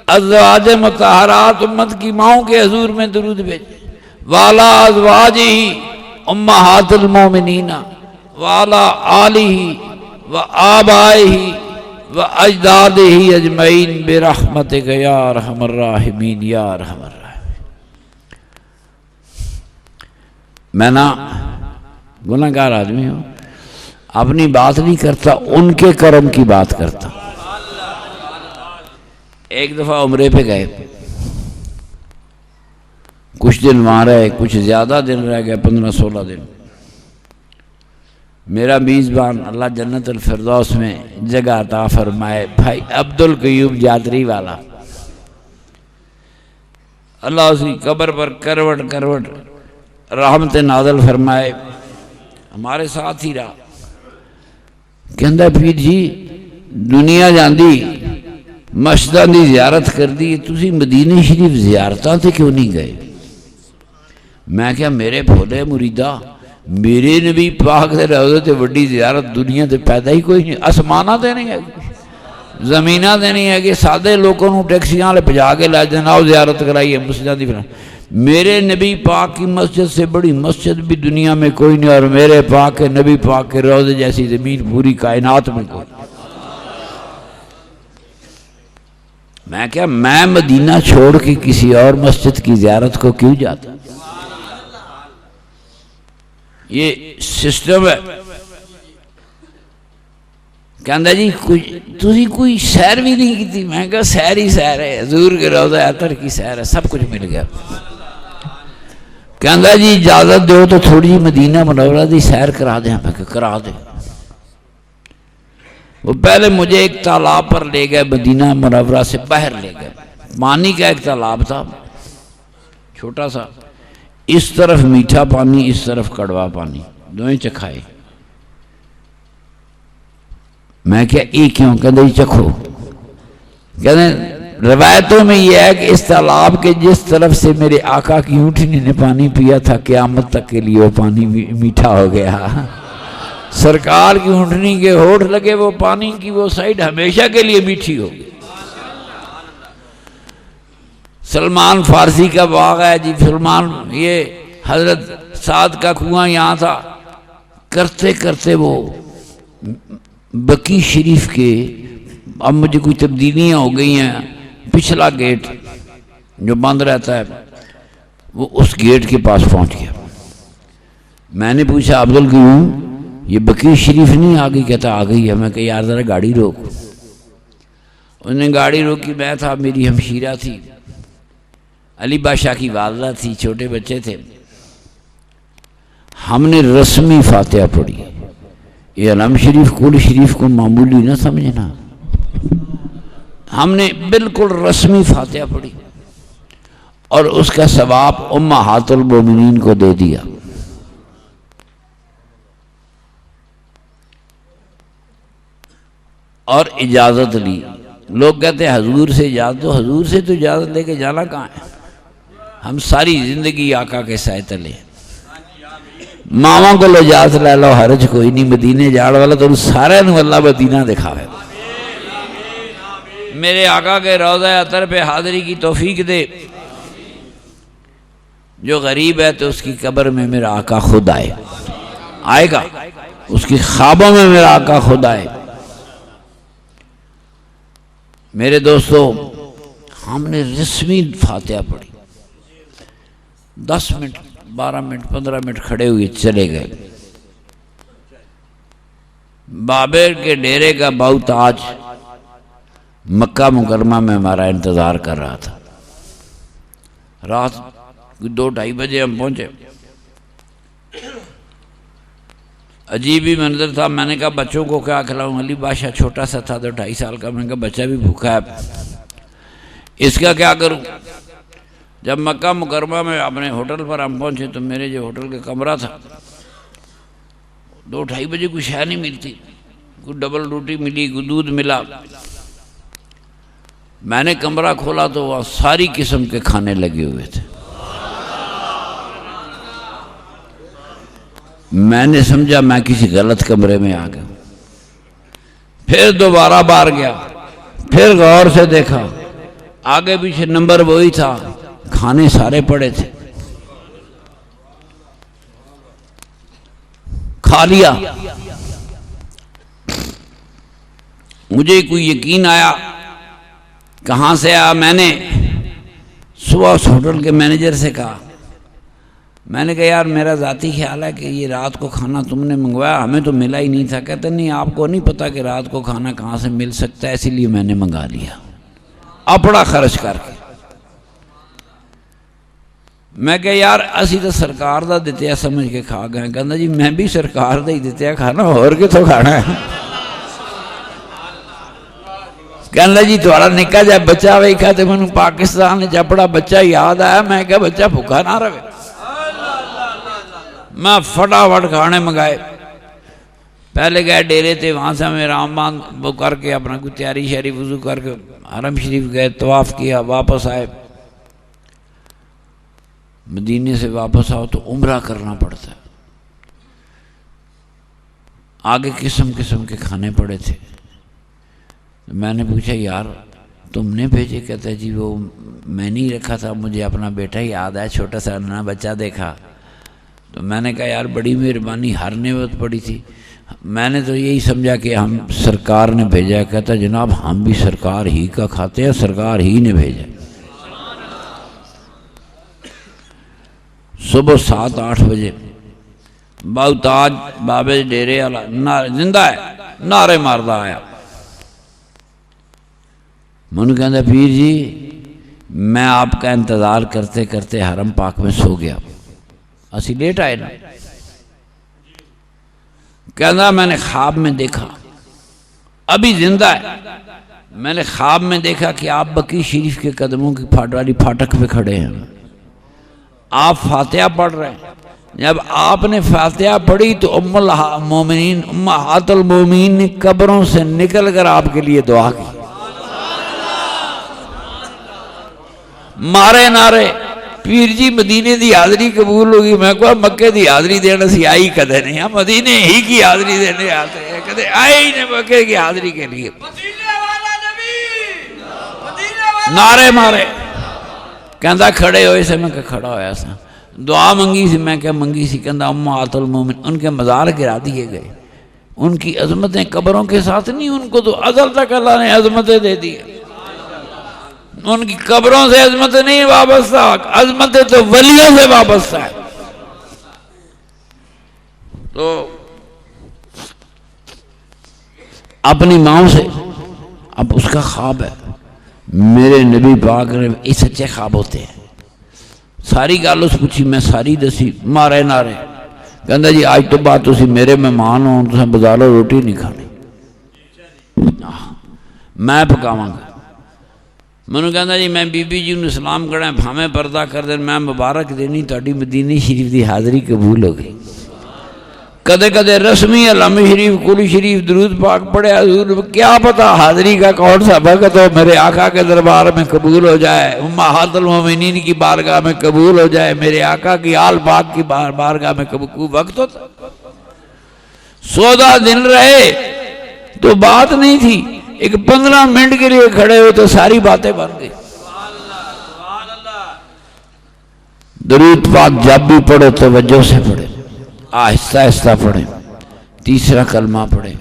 Speaker 1: ازواج مطہرات امت کی ماؤں کے حضور میں درود بھیجے، والا ازواجہ امہات المومنین والا آلہ و آبائہ و اجدادہ اجمعین برحمتک یا ارحم الراحمین یا ارحم الراحمین۔ میں نا گناہگار آدمی ہوں، اپنی بات نہیں کرتا، ان کے کرم کی بات کرتا۔ ایک دفعہ عمرے پہ گئے، کچھ دن وہاں رہے، کچھ زیادہ دن رہ گئے، 15-16 دن۔ میرا میزبان اللہ جنت الفردوس میں جگہ عطا فرمائے بھائی عبدالقیوم جادری والا، اللہ اس کی قبر پر کروٹ کروٹ رحمت نازل فرمائے، ہمارے ساتھ ہی رہا، کہندہ پیر جی دنیا جاندی مسجداں دی زیارت کر دی، تسی مدینہ شریف زیارتاں تے کیوں نہیں گئے؟ میں کہا میرے بھولے مریدہ، میرے نبی پاک دے روضے تے وڈی زیارت دنیا تے پیدا ہی کوئی نہیں، آسمانہ تے نہیں ہے، زمینہ تے نہیں ہے کہ سادے لوگوں نوں ٹیکسیاں لے بجا کے لے جانا اور زیارت کرائیے مسجداں دی۔ میرے نبی پاک کی مسجد سے بڑی مسجد بھی دنیا میں کوئی نہیں، اور میرے پاک کے نبی پاک کے روضے جیسی زمین پوری کائنات میں کوئی۔ میں کیا میں مدینہ چھوڑ کے کسی اور مسجد کی زیارت کو کیوں جاتا؟ یہ سسٹم ہے۔ کہندہ جی تسی کوئی سیر بھی نہیں کی تھی؟ میں کہا سیر ہی سیر ہے، حضور کے روضہ اطہر کی سیر ہے، سب کچھ مل گیا۔ کہندہ جی اجازت دو تو تھوڑی مدینہ منورہ دی سیر کرا دیں، میں کہا کرا دیں۔ وہ پہلے مجھے ایک تالاب پر لے گئے، مدینہ منورہ سے باہر لے گئے، پانی کا ایک تالاب تھا چھوٹا سا، اس طرف میٹھا پانی، اس طرف کڑوا پانی، دوئیں چکھائے۔ میں کیا ای کیوں؟ کہتے چکھو. کہتے روایتوں میں یہ ہے کہ اس تالاب کے جس طرف سے میرے آقا کی اونٹنی نے پانی پیا تھا قیامت تک کے لیے وہ پانی میٹھا ہو گیا. سرکار کی اونٹنی کے ہونٹ لگے وہ پانی کی وہ سائیڈ ہمیشہ کے لیے میٹھی ہوگی. سلمان فارسی کا باغ ہے جی. سلمان یہ حضرت سعد کا کنواں یہاں تھا. کرتے کرتے وہ بقی شریف کے اب مجھے کوئی تبدیلیاں ہو گئی ہیں. پچھلا گیٹ جو بند رہتا ہے وہ اس گیٹ کے پاس پہنچ گیا. میں نے پوچھا عبدالقیوم یہ بقی شریف نہیں آ گئی؟ کہتا آ گئی ہے. میں کہا یار ذرا گاڑی روک. انہوں نے گاڑی روکی. میں تھا, میری ہمشیرہ تھی, علی بادشاہ کی والدہ تھی, چھوٹے بچے تھے. ہم نے رسمی فاتحہ پڑھی. یہ علم شریف کل شریف کو معمولی نہ سمجھنا, ہم نے بالکل رسمی فاتحہ پڑھی اور اس کا ثواب امہات المومنین کو دے دیا. اور اجازت لی. لوگ کہتے ہیں حضور سے اجازت دو. حضور سے تو اجازت لے کے جانا کہاں ہے؟ ہم ساری زندگی آقا کے سائے تلے. ماما کو لو اجازت لے لو, حرج کوئی نہیں. مدینے جاڑ والا تو سارے نو اللہ مدینہ دکھاوے. میرے آقا کے روضہ اطہر پہ حاضری کی توفیق دے. جو غریب ہے تو اس کی قبر میں میرا آقا خود آئے گا. اس کی خوابوں میں میرا آقا خود آئے. میرے دوستو, ہم نے رسمی فاتحہ پڑھی. 10 منٹ 12 منٹ 15 منٹ کھڑے ہوئے چلے گئے. بابر کے ڈیرے کا باؤ تاج مکہ مکرمہ میں ہمارا انتظار کر رہا تھا. رات 2-2:30 بجے ہم پہنچے. عجیب ہی منظر تھا. میں نے کہا بچوں کو کیا کھلاؤں؟ علی بادشاہ چھوٹا سا تھا تو 2.5 سال کا. میں نے کہا بچہ بھی بھوکا ہے, اس کا کیا کروں؟ جب مکہ مکرمہ میں اپنے ہوٹل پر ہم پہنچے تو میرے جو ہوٹل کا کمرہ تھا 2-2:30 بجے کوئی شے نہیں ملتی. کوئی ڈبل روٹی ملی, کوئی دودھ ملا. میں نے کمرہ کھولا تو وہاں ساری قسم کے کھانے لگے ہوئے تھے. میں نے سمجھا میں کسی غلط کمرے میں آ گیا. پھر دوبارہ بار گیا, پھر غور سے دیکھا, آگے پیچھے نمبر وہی تھا, کھانے سارے پڑے تھے. کھا لیا. مجھے کوئی یقین آیا. کہاں سے آیا؟ میں نے صبح اس ہوٹل کے مینیجر سے کہا. میں نے کہا یار میرا ذاتی خیال ہے کہ یہ رات کو کھانا تم نے منگوایا, ہمیں تو ملا ہی نہیں تھا. کہتے نہیں, آپ کو نہیں پتا کہ رات کو کھانا کہاں سے مل سکتا ہے, اسی لیے میں نے منگا لیا اپنا خرچ کر کے. میں کہا یار اسی تو سرکار دا دیتے ہیں سمجھ کے کھا گئے. کہنا جی میں بھی سرکار دا ہی دیتے ہیں کھانا, اور کتوں کھانا ہے. کہنا جی تھوڑا نکا جا بچہ ویکھا تے میں پاکستان نے اپنا بچہ یاد آیا. میں کہا بچہ بھوکا نہ رہے. میں فٹافٹ کھانے منگائے. پہلے گئے ڈیرے تھے, وہاں سے ہمیں رام باندھ وہ کر کے اپنا کوئی تیاری شہری وضو کر کے حرم شریف گئے, طواف کیا, واپس آئے. مدینے سے واپس آؤ تو عمرہ کرنا پڑتا ہے. آگے قسم قسم کے کھانے پڑے تھے. میں نے پوچھا یار تم نے بھیجے؟ کہتا ہے جی وہ میں نہیں رکھا تھا, مجھے اپنا بیٹا ہی یاد ہے, چھوٹا سا ننا بچہ دیکھا. تو میں نے کہا یار بڑی مہربانی, ہر نعمت پڑی تھی. میں نے تو یہی سمجھا کہ ہم سرکار نے بھیجا ہے. کہتا جناب ہم بھی سرکار ہی کا کھاتے ہیں, سرکار ہی نے بھیجا. صبح 7-8 بجے باؤ تاج بابے ڈیرے والا زندہ ہے, نعرے ماردہ آیا. منو کہتا پیر جی میں آپ کا انتظار کرتے کرتے حرم پاک میں سو گیا, اسی لیٹ آئے نا. کہتا میں نے خواب میں دیکھا, ابھی زندہ ہے, میں نے خواب میں دیکھا کہ آپ بقی شریف کے قدموں کی والی پھاٹک پہ کھڑے ہیں, آپ فاتحہ پڑھ رہے ہیں, جب آپ نے فاتحہ پڑھی تو ام المومنین امہات المومنین نے قبروں سے نکل کر آپ کے لیے دعا کی. مارے نعرے پیر جی مدینے دی حاضری قبول ہوگی. میں کہا مکے دی حاضری دینا سی آئی کدے نہیں, ہم مدینے ہی کی حاضری دینے آتے ہیں, کدے آئے ہی نہیں مکے کی حاضری کے لیے. نعرے مارے کہندا کھڑے ہوئے سے, میں کہ کھڑا ہویا سا. دعا منگی سی, میں کیا منگی سی؟ کہندا امہات المومن. ان کے مزار گرا دیے گئے. ان کی عظمتیں قبروں کے ساتھ نہیں, ان کو تو ازل تک اللہ نے عظمتیں دے دی. ان کی قبروں سے عظمت نہیں وابستہ, عظمتیں تو ولیوں سے وابستہ ہے. تو اپنی ماں سے اب اس کا خواب ہے, میرے نبی پاک نے یہ سچے خواب ہوتے ہیں. ساری گل اس پوچھی, میں ساری دسی. مارے نعرے کہندا جی آج تو بعد تسی میرے مہمان ہو, تساں بازاروں روٹی نہیں کھانی, میں پکاواں گا. مینوں کہندا جی میں بی بی جی نوں سلام کرنا, بھاویں پردہ کر دین, میں مبارک دینی تہاڈی مدینے شریف دی حاضری قبول ہو گئی. کدے کدے رسمی علم شریف کلی شریف درود پاک پڑھے, حضور کیا پتہ حاضری کا کون سا وقت ہو میرے آقا کے دربار میں قبول ہو جائے, امہات المومنین کی بارگاہ میں قبول ہو جائے, میرے آقا کی آل پاک کی بارگاہ میں قبول. وقت ہوتا 14 دن رہے تو بات نہیں تھی, ایک 15 منٹ کے لیے کھڑے ہوئے تو ساری باتیں بن گئی. درود پاک جب بھی پڑھو توجہ سے پڑھے, آہستہ آہستہ پڑھیں. تیسرا کلمہ پڑھیں,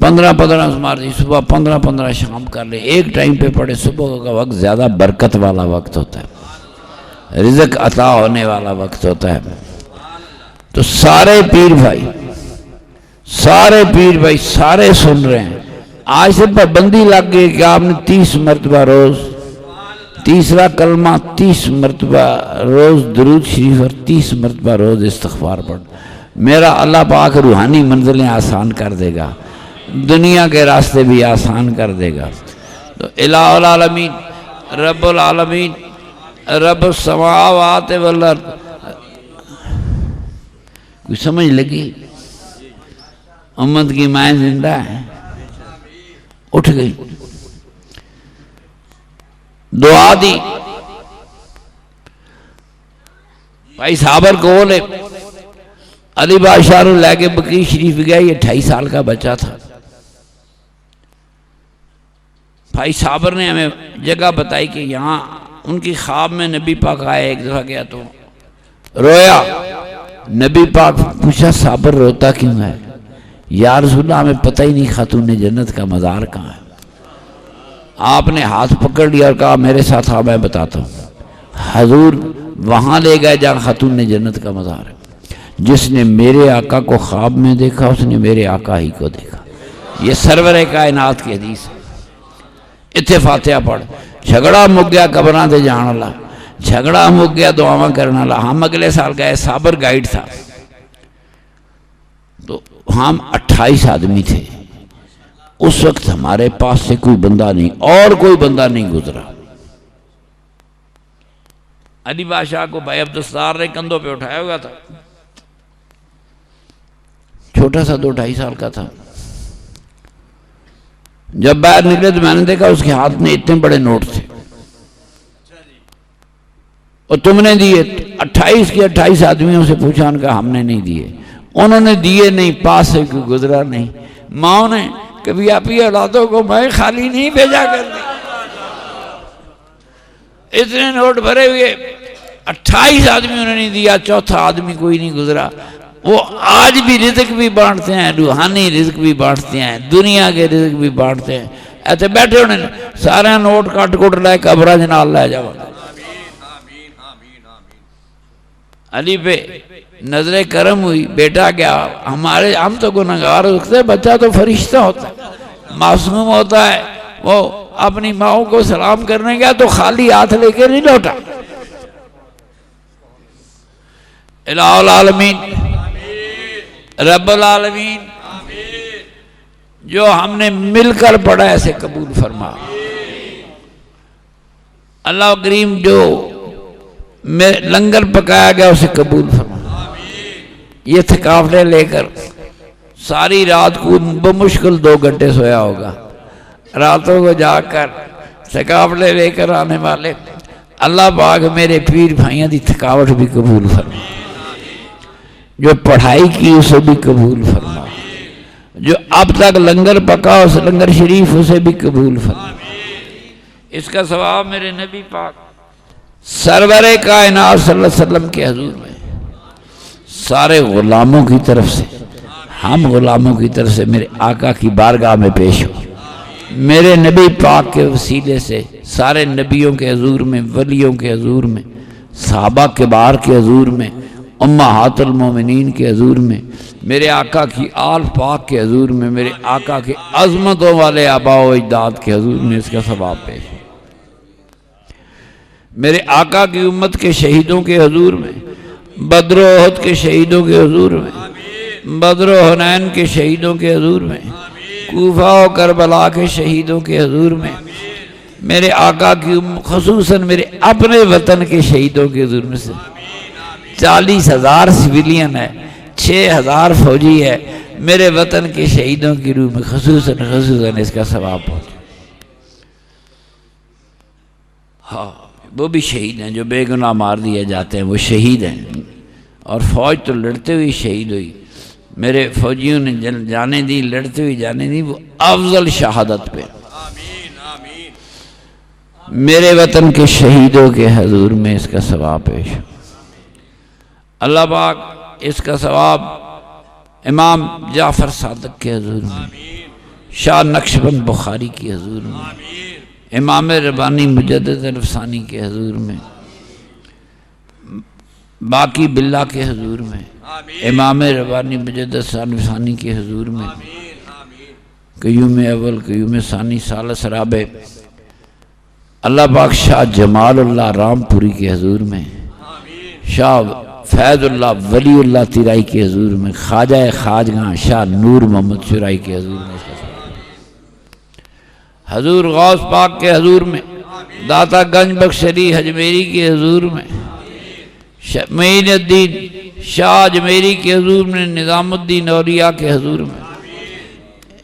Speaker 1: 15 سمار دی, صبح 15 شام کر لیں. ایک ٹائم پہ پڑھے. صبح کا وقت زیادہ برکت والا وقت ہوتا ہے, رزق عطا ہونے والا وقت ہوتا ہے. تو سارے پیر بھائی سارے سن رہے ہیں. آج سے پابندی لگ گئی کہ آپ نے 30 مرتبہ روز تیسرا کلمہ 30 مرتبہ روز درود شریف اور 30 مرتبہ روز استغفار پڑھ. میرا اللہ پاک روحانی منزلیں آسان کر دے گا, دنیا کے راستے بھی آسان کر دے گا. تو الہ العالمین رب العالمین رب السماوات والارض. کوئی سمجھ لگی؟ امت کی مائیں زندہ ہیں, اٹھ گئی, دعا دی. بھائی صابر کو لے علی بادشاہ نے لے کے بقیع شریف گیا. یہ 28 سال کا بچہ تھا. بھائی صابر نے ہمیں جگہ بتائی کہ یہاں ان کی خواب میں نبی پاک آئے. ایک دفعہ گیا تو رویا. نبی پاک پوچھا صابر روتا کیوں ہے؟ یا رسول اللہ ہمیں پتہ ہی نہیں خاتون جنت کا مزار کہاں ہے. آپ نے ہاتھ پکڑ لیا اور کہا میرے ساتھ آ, میں بتاتا ہوں. حضور وہاں لے گئے جہاں خاتون جنت کا مزار ہے. جس نے میرے آقا کو خواب میں دیکھا اس نے میرے آقا ہی کو دیکھا. یہ سرور کائنات کی حدیث ہے. اتنے فاتحہ پڑھ. جھگڑا مک گیا قبراں تے جان والا, جھگڑا مک گیا دعاواں کرنے والا. ہم اگلے سال گئے, صابر گائیڈ تھا. تو ہم 28 آدمی تھے. اس وقت ہمارے پاس سے کوئی بندہ نہیں, اور کوئی بندہ نہیں گزرا. علی بادشاہ کو بھائی عبدالستار نے کندھوں پہ اٹھایا ہوا تھا. چھوٹا سا 2-2.5 سال کا تھا. جب باہر نکلے تو میں نے دیکھا اس کے ہاتھ میں اتنے بڑے نوٹ تھے. اور تم نے دیے؟ 28 کے 28 آدمیوں سے پوچھا, ان کا ہم نے نہیں دیے. انہوں نے دیے نہیں, پاس سے کوئی گزرا نہیں. ماں نے کبھی اپنی اولادوں کو میں خالی نہیں بھیجا کرتی. اتنے نوٹ بھرے ہوئے 28 آدمیوں نے نہیں دیا, چوتھا آدمی کوئی نہیں گزرا. وہ آج بھی رزق بھی بانٹتے ہیں, روحانی رزق بھی بانٹتے ہیں, دنیا کے رزق بھی بانٹتے ہیں. ایسے بیٹھے ہونے سارے نوٹ کٹ لے قبرہ جنال لے جاؤ. علی پہ نظر کرم ہوئی. بیٹا کیا ہم تو گناہگار ہوتے, بچہ تو فرشتہ ہوتا ہے, معصوم ہوتا ہے. وہ اپنی ماؤں کو سلام کرنے گیا تو خالی ہاتھ لے کے نہیں لوٹا. الہ العالمین رب العالمین جو ہم نے مل کر پڑھا ایسے قبول فرما. اللہ کریم جو لنگر پکایا گیا اسے قبول فرما. یہ تھکاوٹیں لے کر ساری رات کو بمشکل 2 گھنٹے سویا ہوگا، راتوں کو جا کر تھکاوٹیں لے کر آنے والے اللہ پاک میرے پیر بھائیاں دی تھکاوٹ بھی قبول فرما، جو پڑھائی کی اسے بھی قبول فرما، جو اب تک لنگر پکا اس لنگر شریف اسے بھی قبول فرما۔ اس کا ثواب میرے نبی پاک سرور کائنات صلی اللہ علیہ وسلم کے حضور میں سارے غلاموں کی طرف سے، ہم غلاموں کی طرف سے میرے آقا کی بارگاہ میں پیش ہو، میرے نبی پاک کے وسیلے سے سارے نبیوں کے حضور میں، ولیوں کے حضور میں، صحابہ کبار کے حضور میں، امہات المومنین کے حضور میں، میرے آقا کی آل پاک کے حضور میں، میرے آقا کے عظمتوں والے آباء و اجداد کے حضور میں اس کا ثواب پیش ہو، میرے آقا کی امت کے شہیدوں کے حضور میں، بدر و احد کے شہیدوں کے حضور میں، بدر و حنین کے شہیدوں کے حضور میں، کوفہ و کربلا کے شہیدوں کے حضور میں، میرے آقا کی خصوصاً میرے اپنے وطن کے شہیدوں کے حضور میں سے 40,000 سویلین ہے، 6,000 فوجی ہے، میرے وطن کے شہیدوں کی روح میں خصوصاً اس کا ثواب پہنچے۔ ہاں وہ بھی شہید ہیں جو بے گناہ مار دیے جاتے ہیں، وہ شہید ہیں، اور فوج تو لڑتے ہوئی شہید ہوئی، میرے فوجیوں نے جانے دی، لڑتے ہوئی جانے دی، وہ افضل شہادت پہ میرے وطن کے شہیدوں کے حضور میں اس کا ثواب پیش۔ اللہ پاک اس کا ثواب امام جعفر صادق کے حضور میں، شاہ نقشبند بخاری کے حضور میں، امام ربانی مجدد الفسانی کے حضور میں، باقی باللہ کے حضور میں، امام ربانی مجدد الفسانی کے حضور میں، قیوم اول قیوم ثانی ثالث رابع اللہ پاک شاہ جمال اللہ رام پوری کے حضور میں، شاہ فیض اللہ ولی اللہ تیرائی کے حضور میں، خواجہ خواجگاں شاہ نور محمد شرائی کے حضور میں، حضور غوث پاک کے حضور میں، داتا گنج بخش علی حجمیری کے حضور میں، معین الدین شاہ اجمیری کے حضور میں، نظام الدین اولیاء کے حضور میں،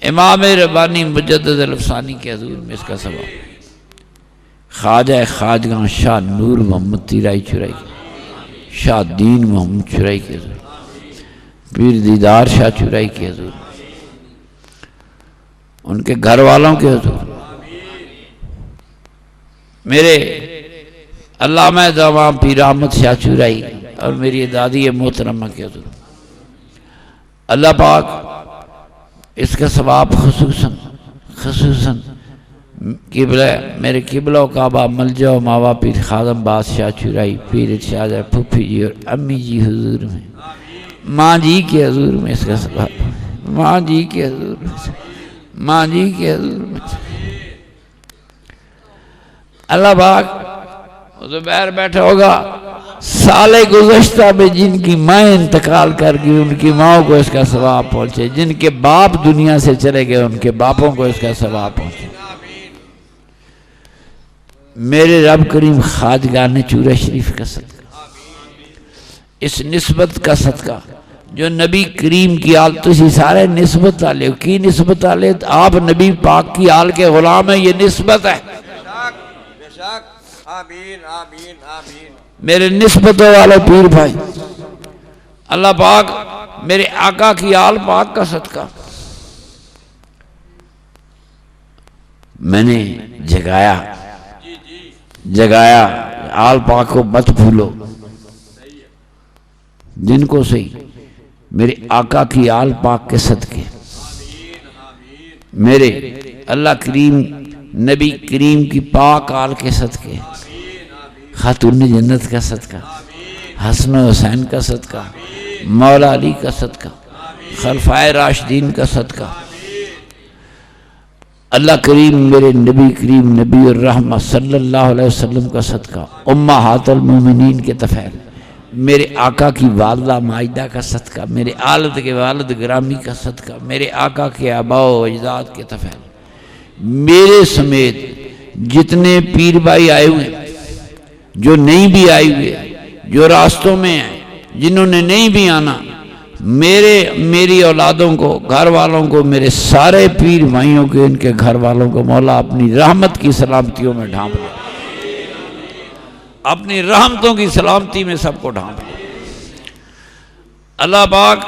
Speaker 1: امام ربانی مجدد الفسانی کے حضور میں اس کا ثواب، خواجہ خواجگاں شاہ نور محمد تیرائی چرائی، شاہ دین محمد چرائی کے حضور، پیر دیدار شاہ چرائی کے حضور، ان کے گھر والوں کے حضور، میرے علامہ دوام پیر احمد شاہ چرائی اور میری دادی محترمہ کے حضور، اللہ پاک اس کا ثواب خصوصاً قبلہ میرے قبلہ و کعبہ ملجا و ماوا پیر خادم بادشاہ چرائی، پیر ارشاد پھپھی جی اور امی جی حضور میں، ماں جی کے حضور میں اس کا ثواب، ماں جی کے حضور میں، ماں جی کے حضور میں، اللہ پاک زبیر بیٹھا ہوگا سال گزشتہ میں جن کی مائیں انتقال کر گئی ان کی ماں کو اس کا ثواب پہنچے، جن کے باپ دنیا سے چلے گئے ان کے باپوں کو اس کا ثواب پہنچے، میرے رب کریم خواجگان چورہ شریف کا صدقہ، اس نسبت کا صدقہ جو نبی کریم کی آل، تسی سارے نسبت آلے کی نسبت آلے، آپ نبی پاک کی آل کے غلام ہیں، یہ نسبت ہے،
Speaker 3: آمین آمین آمین۔
Speaker 1: میرے نسبتوں والے پیر بھائی، اللہ پاک میرے آقا کی آل پاک کا صدقہ، میں نے جگایا آل پاک کو مت بھولو، جن کو صحیح میرے آقا کی آل پاک کے صدقے، میرے اللہ کریم نبی کریم کی پاک آل کے صدقے، خاتون جنت کا صدقہ، حسن و حسین کا صدقہ، مولا علی کا صدقہ، خلفائے راشدین کا صدقہ، اللہ کریم میرے نبی کریم نبی الرحمہ صلی اللہ علیہ وسلم کا صدقہ، امہات المومنین کے طفیل، میرے آقا کی والدہ مائدہ کا صدقہ، میرے آلد کے والد گرامی کا صدقہ، میرے آقا کے آباء و اجداد کے طفیل، میرے سمیت جتنے پیر بھائی آئے ہوئے، جو نہیں بھی آئے ہوئے، جو راستوں میں ہیں، جنہوں نے نہیں بھی آنا، میری اولادوں کو، گھر والوں کو، میرے سارے پیر بھائیوں کے، ان کے گھر والوں کو مولا اپنی رحمت کی سلامتیوں میں ڈھانپ لے، اپنی رحمتوں کی سلامتی میں سب کو ڈھانپ لے۔ اللہ پاک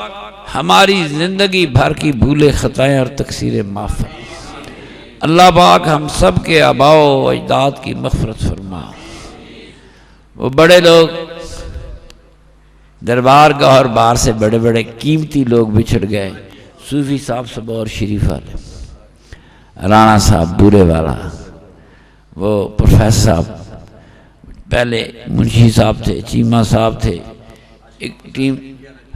Speaker 1: ہماری زندگی بھر کی بھولے خطائیں اور تقصیریں معاف فرما۔ اللہ پاک ہم سب کے آباء و اجداد کی مغفرت فرما۔ وہ بڑے لوگ دربار گاہ اور باہر سے بڑے بڑے قیمتی لوگ بچھڑ گئے، صوفی صاحب سب اور شریف والے، رانا صاحب بورے والا، وہ پروفیسر صاحب، پہلے منشی صاحب تھے، چیمہ صاحب تھے، ایک ٹیم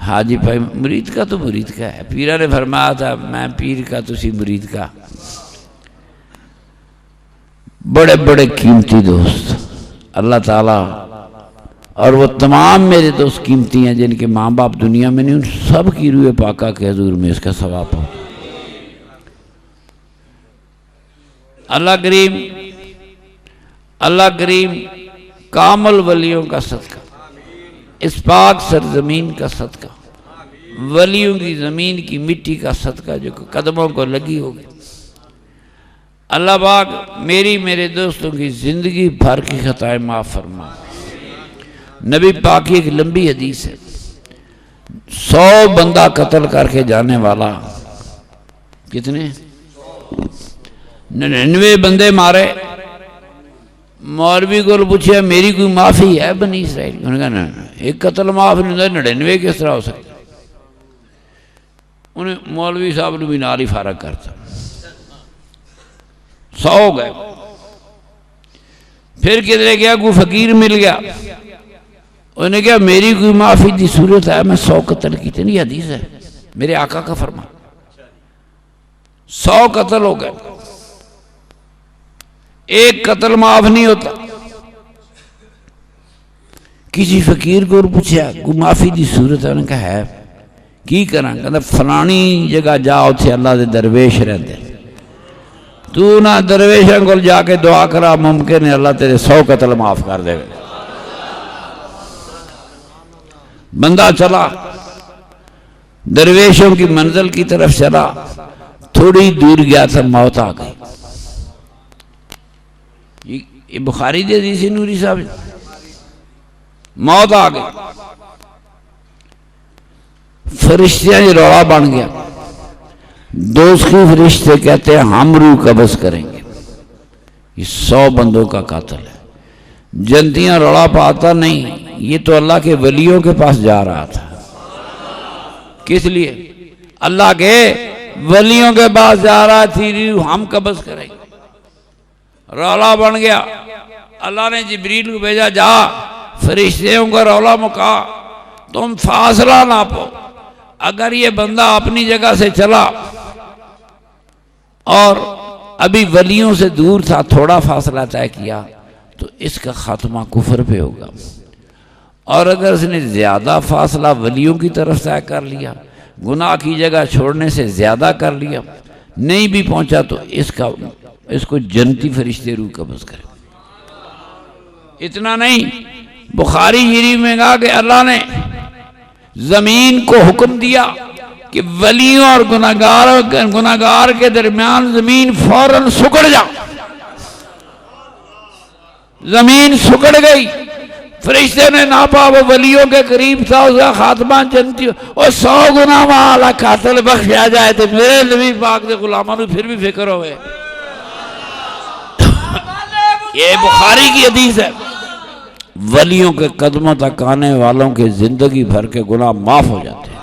Speaker 1: حاجی بھائی، مرید کا تو مرید کا ہے، پیرہ نے فرمایا تھا میں پیر کا تسی مرید کا۔ بڑے بڑے قیمتی دوست اللہ تعالیٰ، اور وہ تمام میرے دوست قیمتی ہیں جن کے ماں باپ دنیا میں نہیں، ان سب کی روح پاکہ کے حضور میں اس کا ثواب ہو۔ اللہ کریم کامل ولیوں کا صدقہ، اس پاک سرزمین کا صدقہ، ولیوں کی زمین کی مٹی کا صدقہ جو قدموں کو لگی ہوگی، اللہ پاک میرے دوستوں کی زندگی بھر کی خطائیں معاف فرما۔ نبی پاک کی ایک لمبی حدیث ہے، 100 بندہ قتل کر کے جانے والا، کتنے 99 بندے مارے، مولوی کو پوچھا میری کوئی معافی ہے بنی اسرائیل؟ انہوں نے کہا نہیں، ایک قتل معاف نہیں ہوتا، 99 کس طرح ہو سکتا؟ انہیں مولوی صاحب نے بھی نال ہی فارغ کرتا، 100 ہو گئے۔ پھر کدھر گیا، کوئی فقیر مل گیا، انہوں نے کہا میری کوئی معافی دی صورت ہے، میں 100 قتل کیتے، نہیں حدیث ہے میرے آقا کا فرمان، 100 قتل ہو گئے، ایک قتل معاف نہیں ہوتا۔ کسی فقیر کو پوچھا کوئی معافی دی صورت ہے؟ انہوں نے کہا ہے، کی کریں؟ کہتا فلانی جگہ جاؤ تھے اللہ دے درویش رہتے، تو نہ درویشوں کو جا کے دعا کرا، ممکن ہے اللہ تیرے 100 قتل معاف کر دے گا۔ بندہ چلا درویشوں کی منزل کی طرف چلا، تھوڑی دور گیا تھا، موت آ گئی۔ یہ بخاری دے حدیث ہے نوری صاحب، موت آ گئی، فرشتیاں یہ روڑا بن گیا، دوزخی فرشتے کہتے ہیں ہم روح قبض کریں گے، یہ 100 بندوں کا قاتل ہے۔ جنتیاں روڑا پاتا نہیں، یہ تو اللہ کے ولیوں کے پاس جا رہا تھا، کس لیے؟ اللہ کے ولیوں کے پاس جا رہا تھی، روح ہم قبض کریں گے، رولا بن گیا۔ اللہ نے جبریل کو بھیجا، جا فرشتوں کا رولا مکا، تم فاصلہ ناپو، اگر یہ بندہ اپنی جگہ سے چلا اور ابھی ولیوں سے دور تھا، تھوڑا فاصلہ طے کیا تو اس کا خاتمہ کفر پہ ہوگا، اور اگر اس نے زیادہ فاصلہ ولیوں کی طرف طے کر لیا، گناہ کی جگہ چھوڑنے سے زیادہ کر لیا، نہیں بھی پہنچا تو اس کو جنتی فرشتے روح قبض کرے۔ اتنا نہیں، بخاری شریف میں کہا کہ اللہ نے زمین کو حکم دیا کہ ولیوں اور گناہگار کے درمیان زمین فوراً سکڑ جا، زمین سکڑ گئی، فرشتے نے ناپا، وہ ولیوں کے قریب تھا، اس کا خاتمہ جنتی، اور 100 گناہ والا قاتل بخشیا جائے تو میرے نبی پاک کے غلاموں نے پھر بھی فکر ہوئے۔ یہ بخاری کی حدیث ہے، ولیوں کے قدموں تک آنے والوں کے زندگی بھر کے گناہ معاف ہو جاتے ہیں۔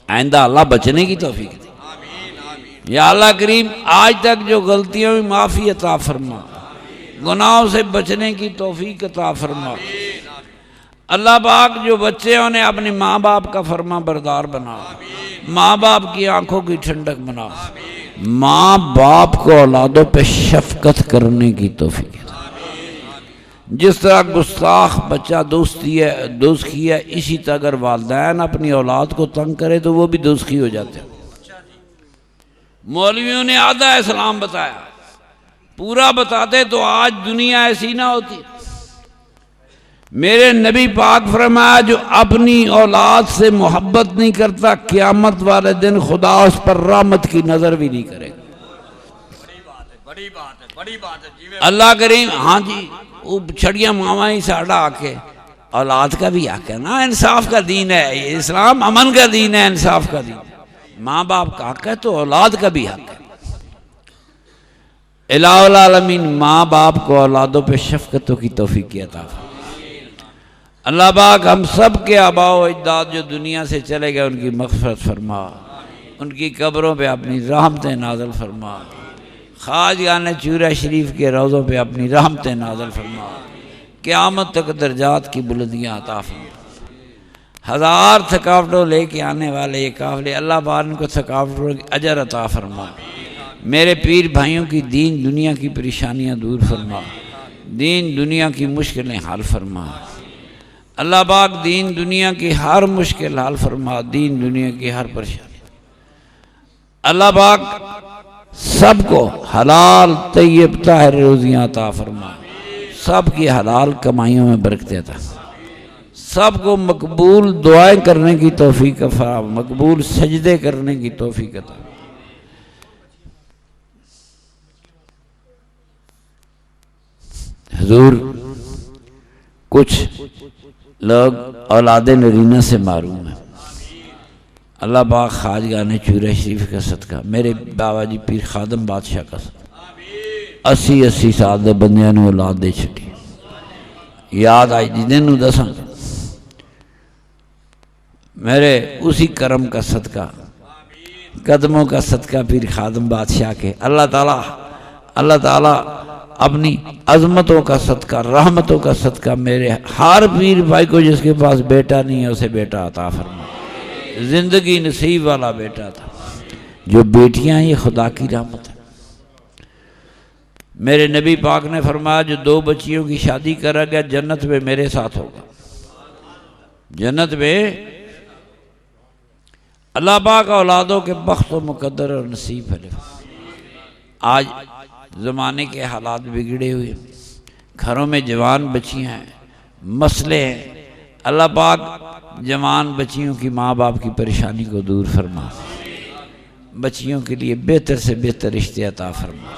Speaker 1: آئندہ اللہ بچنے کی توفیق دے۔ یا اللہ کریم آج تک جو غلطیوں میں معافی عطا فرما، گناہوں سے بچنے کی توفیق عطا فرما۔ اللہ پاک جو بچے انہیں اپنے ماں باپ کا فرما بردار بنا، ماں باپ کی آنکھوں کی ٹھنڈک بنا، ماں باپ کو اولادوں پہ شفقت کرنے کی توفیق۔ جس طرح گستاخ بچہ دوزخی ہے، اسی طرح اگر والدین اپنی اولاد کو تنگ کرے تو وہ بھی دوزخی ہو جاتے ہیں۔ مولویوں نے آدھا اسلام بتایا، پورا بتاتے تو آج دنیا ایسی نہ ہوتی۔ میرے نبی پاک فرمایا جو اپنی اولاد سے محبت نہیں کرتا قیامت والے دن خدا اس پر رحمت کی نظر بھی نہیں کرے گا۔
Speaker 3: بڑی بات ہے
Speaker 1: اللہ کریم، ہاں جی وہ چھڑیاں ماما ہی ساڑھا آ کے اولاد کا بھی حق ہے نا، انصاف کا دین ہے یہ، اسلام امن کا دین ہے، انصاف کا دین ہے، ماں باپ کا حق ہے تو اولاد کا بھی حق ہے۔ الہ العالمین ماں باپ کو اولادوں پہ شفقتوں کی توفیق عطا فرمائے۔ اللہ پاک ہم سب کے آباء و اجداد جو دنیا سے چلے گئے ان کی مغفرت فرما، ان کی قبروں پہ اپنی رحمتیں نازل فرما، خواجگان چورہ شریف کے روضوں پہ اپنی رحمتیں نازل فرما، قیامت تک درجات کی بلندیاں عطا فرما۔ ہزار تھکاوٹوں لے کے آنے والے یہ قافلے، اللہ پاک ان کو تھکاوٹوں کی اجر عطا فرما۔ میرے پیر بھائیوں کی دین دنیا کی پریشانیاں دور فرما، دین دنیا کی مشکلیں حل فرما۔ اللہ پاک دین دنیا کی ہر مشکل حل فرما، دین دنیا کی ہر پریشانی۔ اللہ پاک سب کو حلال طیب طاہر روزیاں عطا فرما، سب کی حلال کمائیوں میں برکت عطا، سب کو مقبول دعائیں کرنے کی توفیق عطا، مقبول سجدے کرنے کی توفیق عطا۔ حضور کچھ لوگ اولاد نرینہ سے محروم ہیں، اللہ پاک خواجگان چورہ شریف کا صدقہ، میرے بابا جی پیر خادم بادشاہ کا صدقہ 80 سال دے بندیاں نو اولاد دے چھٹی، یاد آئی جنہیں نو دساں میرے اسی کرم کا صدقہ، قدموں کا صدقہ پیر خادم بادشاہ کے، اللہ تعالیٰ اپنی عظمتوں کا صدقہ، رحمتوں کا صدقہ میرے ہر پیر بھائی کو جس کے پاس بیٹا نہیں ہے اسے بیٹا عطا فرما، زندگی نصیب والا بیٹا تھا۔ جو بیٹیاں ہیں یہ خدا کی رحمت ہے۔ میرے نبی پاک نے فرمایا جو 2 بچیوں کی شادی کرا گیا جنت میں میرے ساتھ ہوگا، جنت میں۔ اللہ پاک اولادوں کے بخت و مقدر اور نصیب ہے۔ آج زمانے کے حالات بگڑے ہوئے، گھروں میں جوان بچیاں ہیں، مسئلے ہیں، اللہ پاک جوان بچیوں کی ماں باپ کی پریشانی کو دور فرما، بچیوں کے لیے بہتر سے بہتر رشتے عطا فرما۔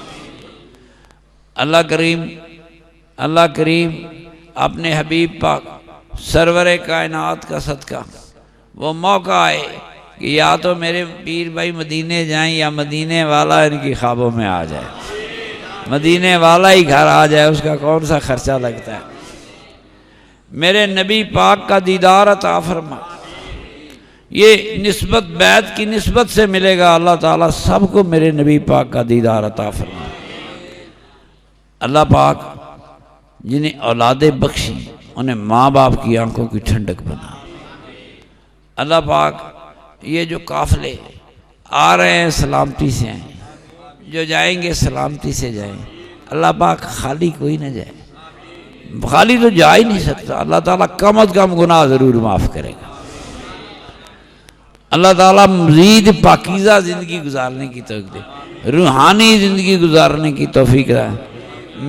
Speaker 1: اللہ کریم اپنے حبیب پاک سرور کائنات کا صدقہ وہ موقع آئے کہ یا تو میرے پیر بھائی مدینے جائیں یا مدینے والا ان کی خوابوں میں آ جائے، مدینے والا ہی گھر آ جائے، اس کا کون سا خرچہ لگتا ہے۔ میرے نبی پاک کا دیدار عطا فرما، یہ نسبت بیعت کی نسبت سے ملے گا، اللہ تعالیٰ سب کو میرے نبی پاک کا دیدار عطا فرما۔ اللہ پاک جنہیں اولادیں بخشی انہیں ماں باپ کی آنکھوں کی ٹھنڈک بنا۔ اللہ پاک یہ جو قافلے آ رہے ہیں سلامتی سے آئیں، جو جائیں گے سلامتی سے جائیں، اللہ پاک خالی کوئی نہ جائے، خالی تو جا ہی نہیں سکتا، اللہ تعالیٰ کم از کم گناہ ضرور معاف کرے گا۔ اللہ تعالیٰ مزید پاکیزہ زندگی گزارنے کی توفیق دے، روحانی زندگی گزارنے کی توفیق دے۔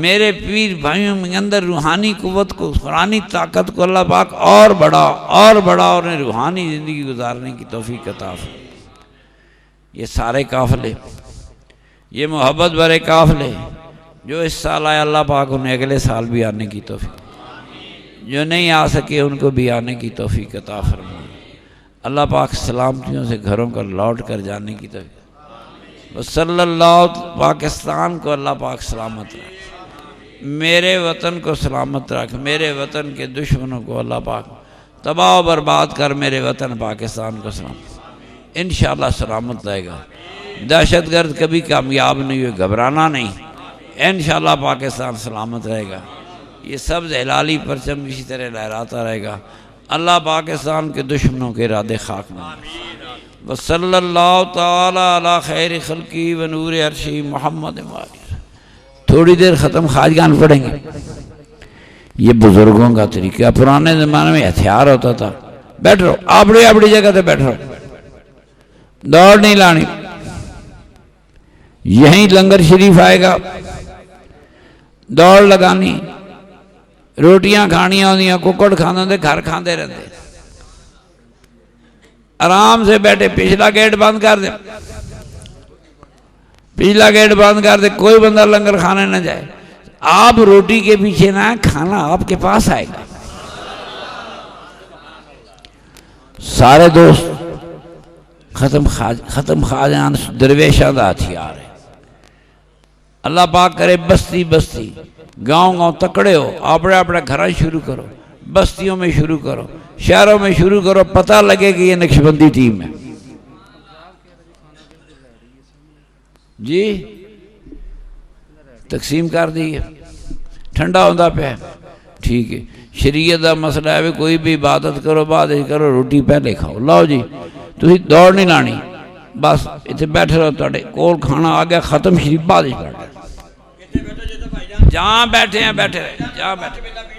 Speaker 1: میرے پیر بھائیوں میں اندر روحانی قوت کو، قرآنی طاقت کو اللہ پاک اور بڑھا اور انہیں روحانی زندگی گزارنے کی توفیق عطا فرما۔ یہ سارے قافلے، یہ محبت بھرے قافلے جو اس سال آئے، اللہ پاک انہیں اگلے سال بھی آنے کی توفیق، جو نہیں آ سکے ان کو بھی آنے کی توفیق عطا فرما۔ اللہ پاک سلامتیوں سے گھروں کا لوٹ کر جانے کی توفیق۔ صلی اللہ پاکستان کو اللہ پاک سلامت رکھ، میرے وطن کو سلامت رکھ، میرے وطن کے دشمنوں کو اللہ پاک تباہ و برباد کر، میرے وطن پاکستان کو سلامت انشاءاللہ سلامت رہے گا۔ دہشت گرد کبھی کامیاب نہیں ہوئے، گھبرانا نہیں، انشاءاللہ پاکستان سلامت رہے گا۔ یہ سبز ہلالی پرچم اسی طرح لہراتا رہے گا۔ اللہ پاکستان کے دشمنوں کے ارادے خاک میں۔ وصلی اللہ تعالی علی خیر خلقی و نور عرشی محمد وآلہ۔ تھوڑی دیر ختم خواجگان پڑھیں گے۔ یہ بزرگوں کا طریقہ، پرانے زمانے میں ہتھیار ہوتا تھا، بیٹھ رہو اپنی جگہ تے بیٹھ رہو، دوڑ نہیں لانی۔ یہیں لنگر شریف آئے گا، دوڑ لگانی، روٹیاں کھانیاں ہوندیاں ککڑ کھاندے ہوندے گھر کھاندے رہتے آرام سے بیٹھے پچھلا گیٹ بند کر دے پچھلا گیٹ بند کر دے کوئی بندہ لنگر کھانے نہ جائے آپ روٹی کے پیچھے نہ کھانا آپ کے پاس آئے گا سارے دوست ختم خواجان درویشاں دا ہتھیار ہے اللہ پاک کرے بستی بستی گاؤں گاؤں تکڑے ہو اپنے اپنے گھر شروع کرو بستیوں میں شروع کرو شہروں میں شروع کرو پتہ لگے کہ یہ نقشبندی ٹیم ہے جی تقسیم کر دی ہے ٹھنڈا ہوندہ پہ ٹھیک ہے شریعت دا مسئلہ ہے کوئی بھی عبادت کرو بعد کرو روٹی پہلے کھاؤ لاؤ جی تھی دوڑ نہیں لانی بس اتنے بیٹھے رہو تھوڑے کول کھانا آ گیا ختم شریف بعد پڑھ جہاں بیٹھے ہیں بیٹھے رہے جہاں بیٹھے